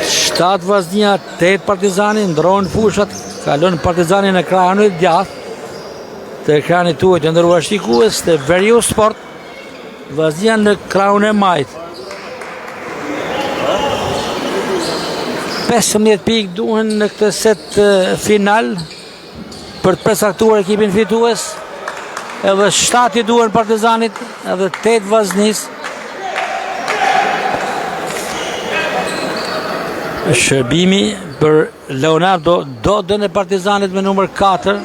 7 Vllaznia, 8 Partizani, ndërrohen fushat. Kalon Partizani në krahun e djathtë të ekranit tuaj të nderuar shikues të Veriu Sport. Vllaznia në krahun e majt. 15 pikë duhen në këtë set final për të përcaktuar ekipin fitues. Edhe 7 i duhen Partizanit, edhe 8 Vllaznis. Shërbimi për Leonardo Dodën e Partizanit me numër 4.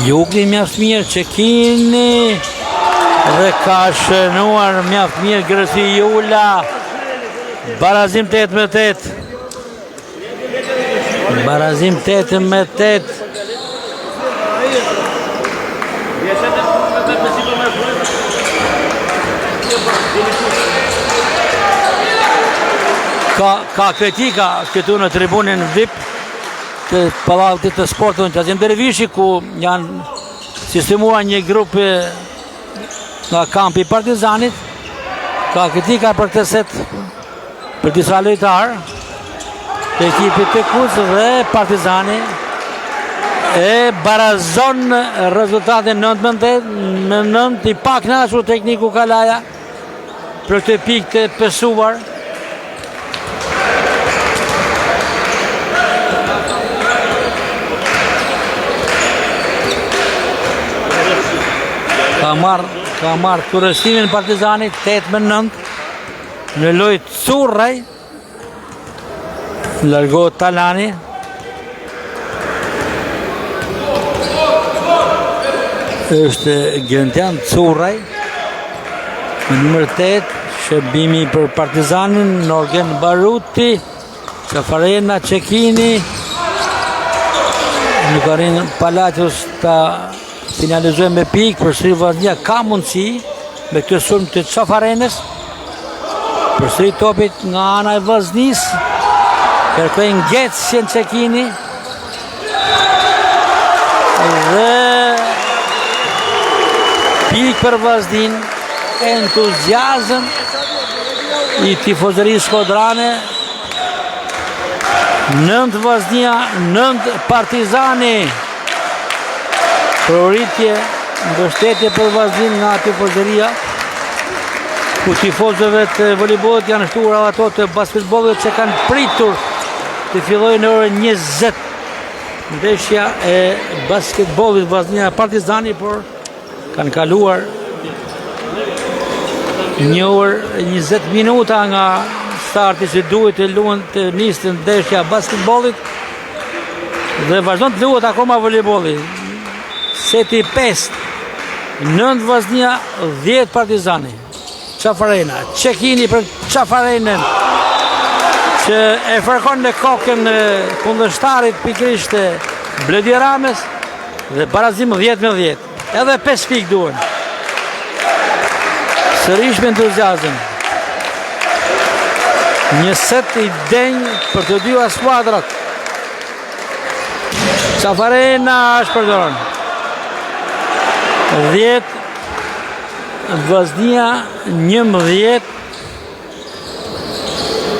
Jukni mjaft mirë, Çekini dhe ka shënuar mjaft mirë Grësi Jula. Barazim 8-8. Barazim 8-8. Ka kritika këtu në tribunin VIP të Pallatit të Sportit Qazim Dervishi, ku janë sistemuar një grup nga kampi Partizanit. Ka kritika për këtë set për disa lojtarë të ekipit të Kuz dhe Partizani e barazon rezultatin 9-9, i pak knaqur tekniku Kalaja për këtë pikë të pesuar. Ka marrë kurështimin Partizanit 8-9 në lojë Curraj. Largohet Talani. Është Gentian Curraj. Në numër 8, shërbimi për Partizanin, Norgen Baruti, Qafarena Qekini. Nuk arrin Palacios ta finalizojmë me pikë, përsëri Vllaznia ka mundësi me këtë sulm të Qafarenës. Përsëri topit nga ana e Vllaznis, kërkojnë ngjecjen Qekini dhe pikë për Vllaznin, entuziazëm i tifozërisë shkodrane. 9 Vllaznia, 9 Partizani. Prioritje, mbështetje për Vllaznin nga tifozëria, ku tifozëve të voleybollit janë shtuar ato të basketbollit që kanë pritur të fillojnë në orën 20. Ndeshja e basketbollit Vllaznia Partizani, por kanë kaluar 1 orë 20 minuta nga starti që duhet të luhen të nisë ndeshja basketbollit dhe vazhdon të luhet akoma voleybolli. Seti 5, 9 Vllaznia, 10 Partizani. Qafarena, Qekini për Qafarenën, që e fërkon në kokën në kundërshtarit pikrisht Bledi Ramës, dhe barazim 10-10. Edhe 5 pikë duhen. Sërish me entuziazëm. Një set i denjë për të dyja skuadrat. Qafarena është përdoron. 10 Vllaznia, 11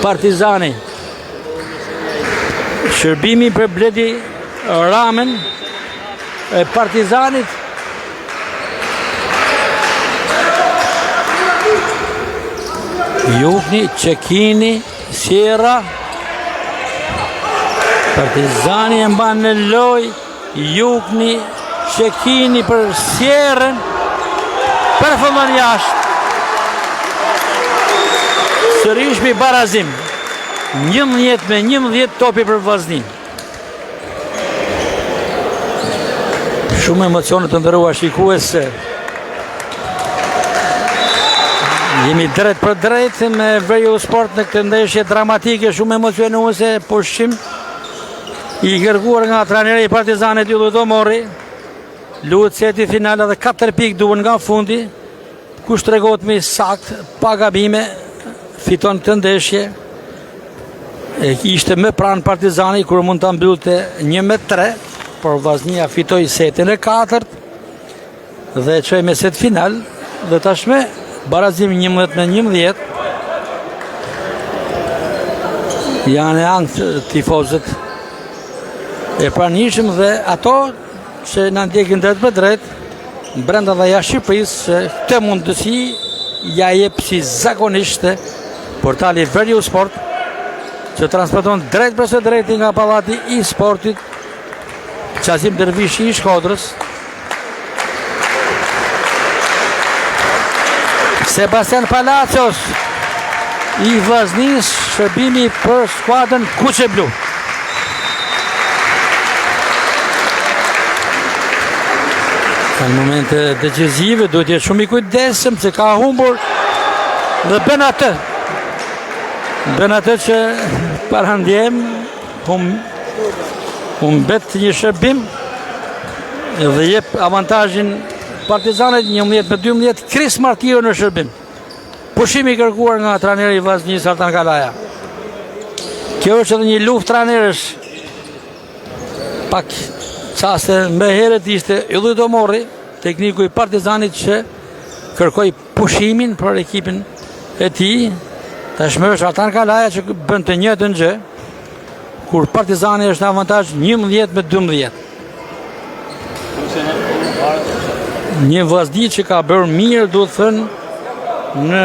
Partizani. Shërbimi për Bledi Ramën e Partizanit. Jukni, Qekini, Sierra. Partizani e mban në loj. Jukni, Qekini për Sierrën. Përfundon jashtë. Sërish me barazim. 11-11 topi për Vllaznin. Shumë emocione të nderuar shikues. Jemi drejt për drejt me Veriu Sport në këtë ndeshje dramatike, shumë emocionuese, pushim i kërkuar nga trajneri i Partizanit Ylli Domorri. Luhet seti final dhe 4 pikë duhen nga fundi. Kush tregohet më sakt, pa gabime, fiton këtë ndeshje. Ishte më pranë Partizani kur mund ta mbyllte 1-3, por Vllaznia fitoi setin e 4 dhe çoi me set final dhe tashmë barazim 11-11. Janë ankth tifozët e pranishëm dhe ato që në ndjekin drejt për drejt, brenda dhe jashtë Shqipërisë, se këtë mundësi ja jep si zakonisht portali Veriu Sport, që transmeton drejt për së drejti nga Pallati i Sportit Qazim Dervishi i Shkodrës. Sebastian Palacios i Vllaznis, shërbimi për skuadrën Kuqe Blu. Në momente decisive duhet jetë shumë i kujdesshëm se ka humbur dhe bën atë bën atë që parandjem, bet një shërbim dhe jep avantazhin Partizanit 11-12, Kris Martiro në shërbim. Pushimi i kërkuar nga trajneri i Vllaznisë Artan Kalaja. Kjo është edhe një luftë trajnerësh. Pak çaste më herët ishte Ylli Domorri, tekniku i Partizanit që kërkoi pushimin për ekipin e tij. Tashmë është Artan Kalaja që bën të njëjtën gjë, kur Partizani është në avantazh 11-12. Një Vllazni që ka bërë mirë, duhet thënë, në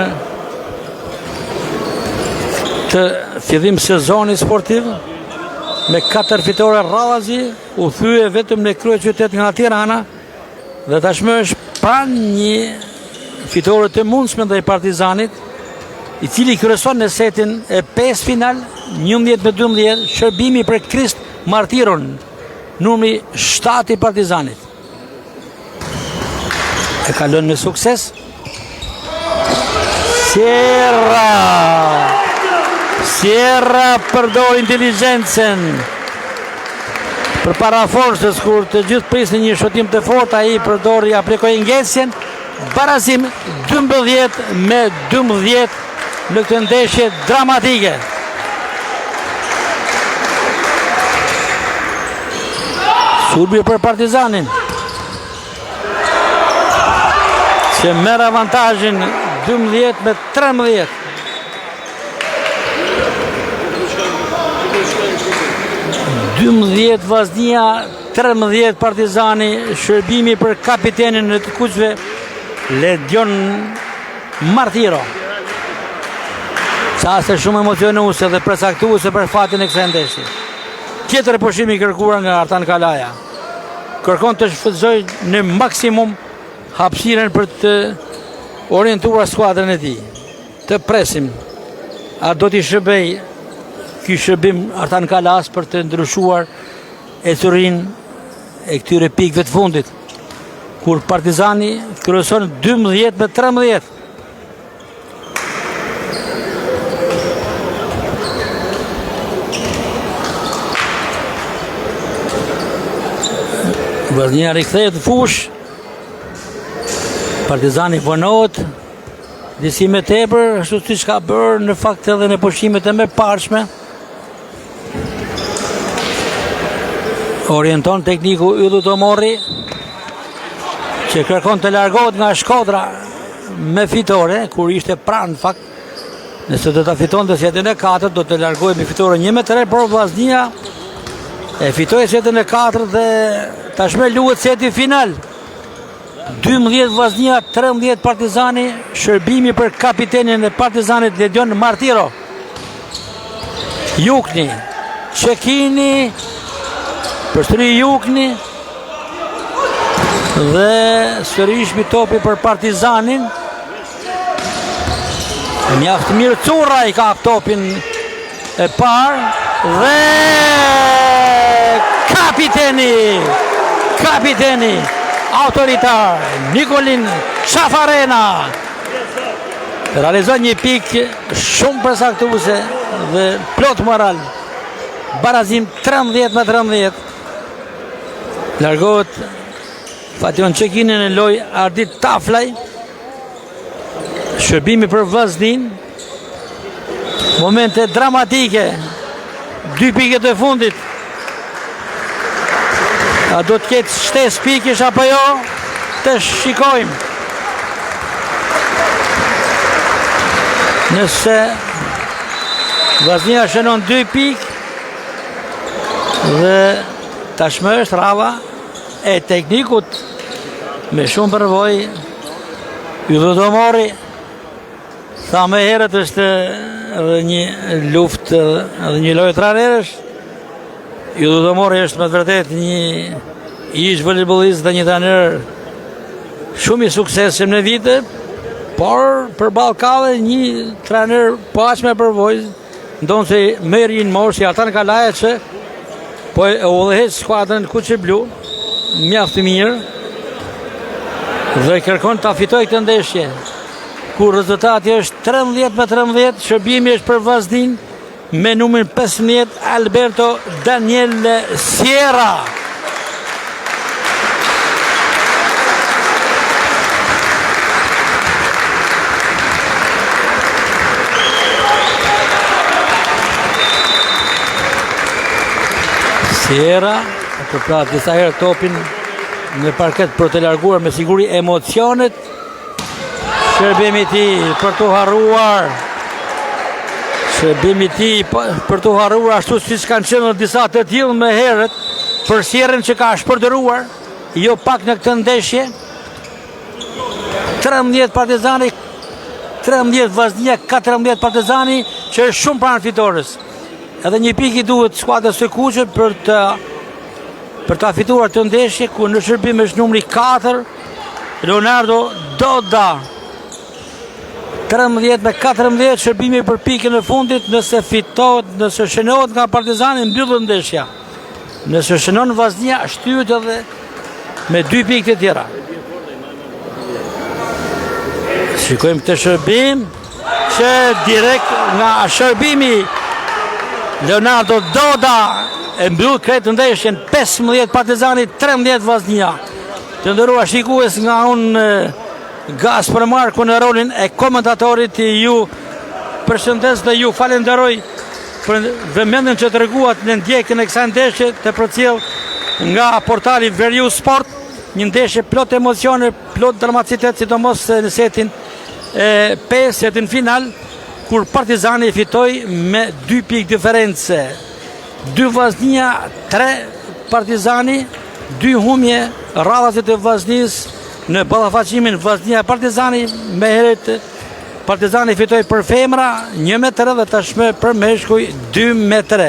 të fillim sezoni sportiv me 4 fitore radhazi, u thye vetëm në kryeqytet nga Tirana dhe tashmë është pranë një fitore të mundshme ndaj Partizanit, i cili kryeson në setin e 5 final 11-12, shërbimi për Kris Martiron, numri 7 i Partizanit. E kalon me sukses. Sierra përdor inteligjencën për para forcës, kur të gjithë prisnin një shotim të fortë, ai përdori, aplikoi ngjesjen, barazim 12-12 në këtë ndeshje dramatike. Sulmi për Partizanin, që merr avantazhin 12-13. Vllaznia, 13 Partizani, shërbimi për kapitenin e të kuqve Ledion Martiro. Çaste shumë emocionuese dhe përcaktuese për fatin e kësaj ndeshje. Tjetër pushimi i kërkuar nga Artan Kalaja. Kërkon të shfrytëzojë në maksimum hapësirën për të orientuar skuadrën e tij. Të presim, a do t'i shërbej ky shërbim Artan Kalas për të ndryshuar ecurin e këtyre pikëve të fundit, kur Partizani kryeson 12-13. Vllaznia rikthehet në fush. Partizani vonohet disi me tepër, ashtu siç ka bërë në fakt edhe në pushimet e mëparshme. Orienton tekniku Ylli Domorri, që kërkon të largohet nga Shkodra me fitore, kur ishte pranë fakt. Nëse do ta fitonte setën e 4, do të largohej me fitore 1-3, por Vllaznia e fitoi setën e 4 dhe tashmë luhet seti final. 12 Vllaznia, 13 Partizani, shërbimi për kapitenin e Partizanit Ledion Martiro. Jukni, Çekini, përsëri Jukni dhe sërish mbi topi për Partizanin. Mjaft mirë Curra i ka topin e parë dhe kapiteni autoritar Nikolin Çafarena realizon një pikë shumë përcaktuese dhe plot moral. Barazim 13-13. Largohet Fation Çekinin në lojë Ardit Taflaj. Shërbimi për Vllaznin. Momente dramatike. 2 pikët e fundit. A do të ketë shtesë pikësh apo jo? Të shikojmë. Nëse Vllaznia shënon 2 pikë dhe tashmë është rava e teknikut me shumë përvojë Ylli Domorri. Sa më herët është edhe një luftë edhe një lojë trajnerësh. Ylli Domorri është me të vërtetë një ish voleybollist dhe një trajner shumë i suksesshëm në vite, por përballë ka dhe një trajner po aq me përvojë, ndonë se merr një moshë si Artan Kalaja që po e udhëheq skuadrën kuqe blu mjaft mirë dhe kërkon ta fitojë këtë ndeshje. ku rezultati është 13-13, shërbimi është për Vaznin me numrin 15 Alberto Daniel Sierra. Sierra përprat disa herë topin në parket për të larguar me siguri emocionet. Shërbimi i tij për të harruar. Shërbimi i tij për të harruar ashtu siç kanë qenë disa të tillë më herët për Sierrën që ka shpërdoruar, jo pak në këtë ndeshje. 13 Partizani, 13 Vaznia, 14 Partizani, që është shumë pranë fitores. Edhe një pikë i duhet skuadrës së Kuqët për ta fituar të ndeshje, ku në shërbim është numri 4 Leonardo Doda. 13-14 shërbimi për pikën e fundit, nëse fitohet, nëse shënohet nga Partizani mbyllet ndeshja. Nëse shënon Vaznia shtyhet edhe me 2 pikë të tjera. Shikojmë këtë shërbim që direkt nga shërbimi Leonardo Doda e mbyll krejt ndeshjen, 15 Partizani, 13 Vaznia. Të nderuar shikues, nga unë Gaspar Marku në rolin e komentatorit, ju përshëndes dhe ju falenderoj për vëmendjen që treguat në ndjekjen e kësaj ndeshje të përcjell nga portali Veriu Sport, një ndeshje plot emocione, plot dramatitet, sidomos në setin e 5, setin final, kur Partizani fitoi me 2 pikë diferencë. 2 Vaznia, 3 Partizani, 2 humje radhasit e Vaznis në ballafaqimin Vaznia-Partizani. Me heret Partizani fitoi për femra 1-3 dhe tashmë për meshkuj 2-3.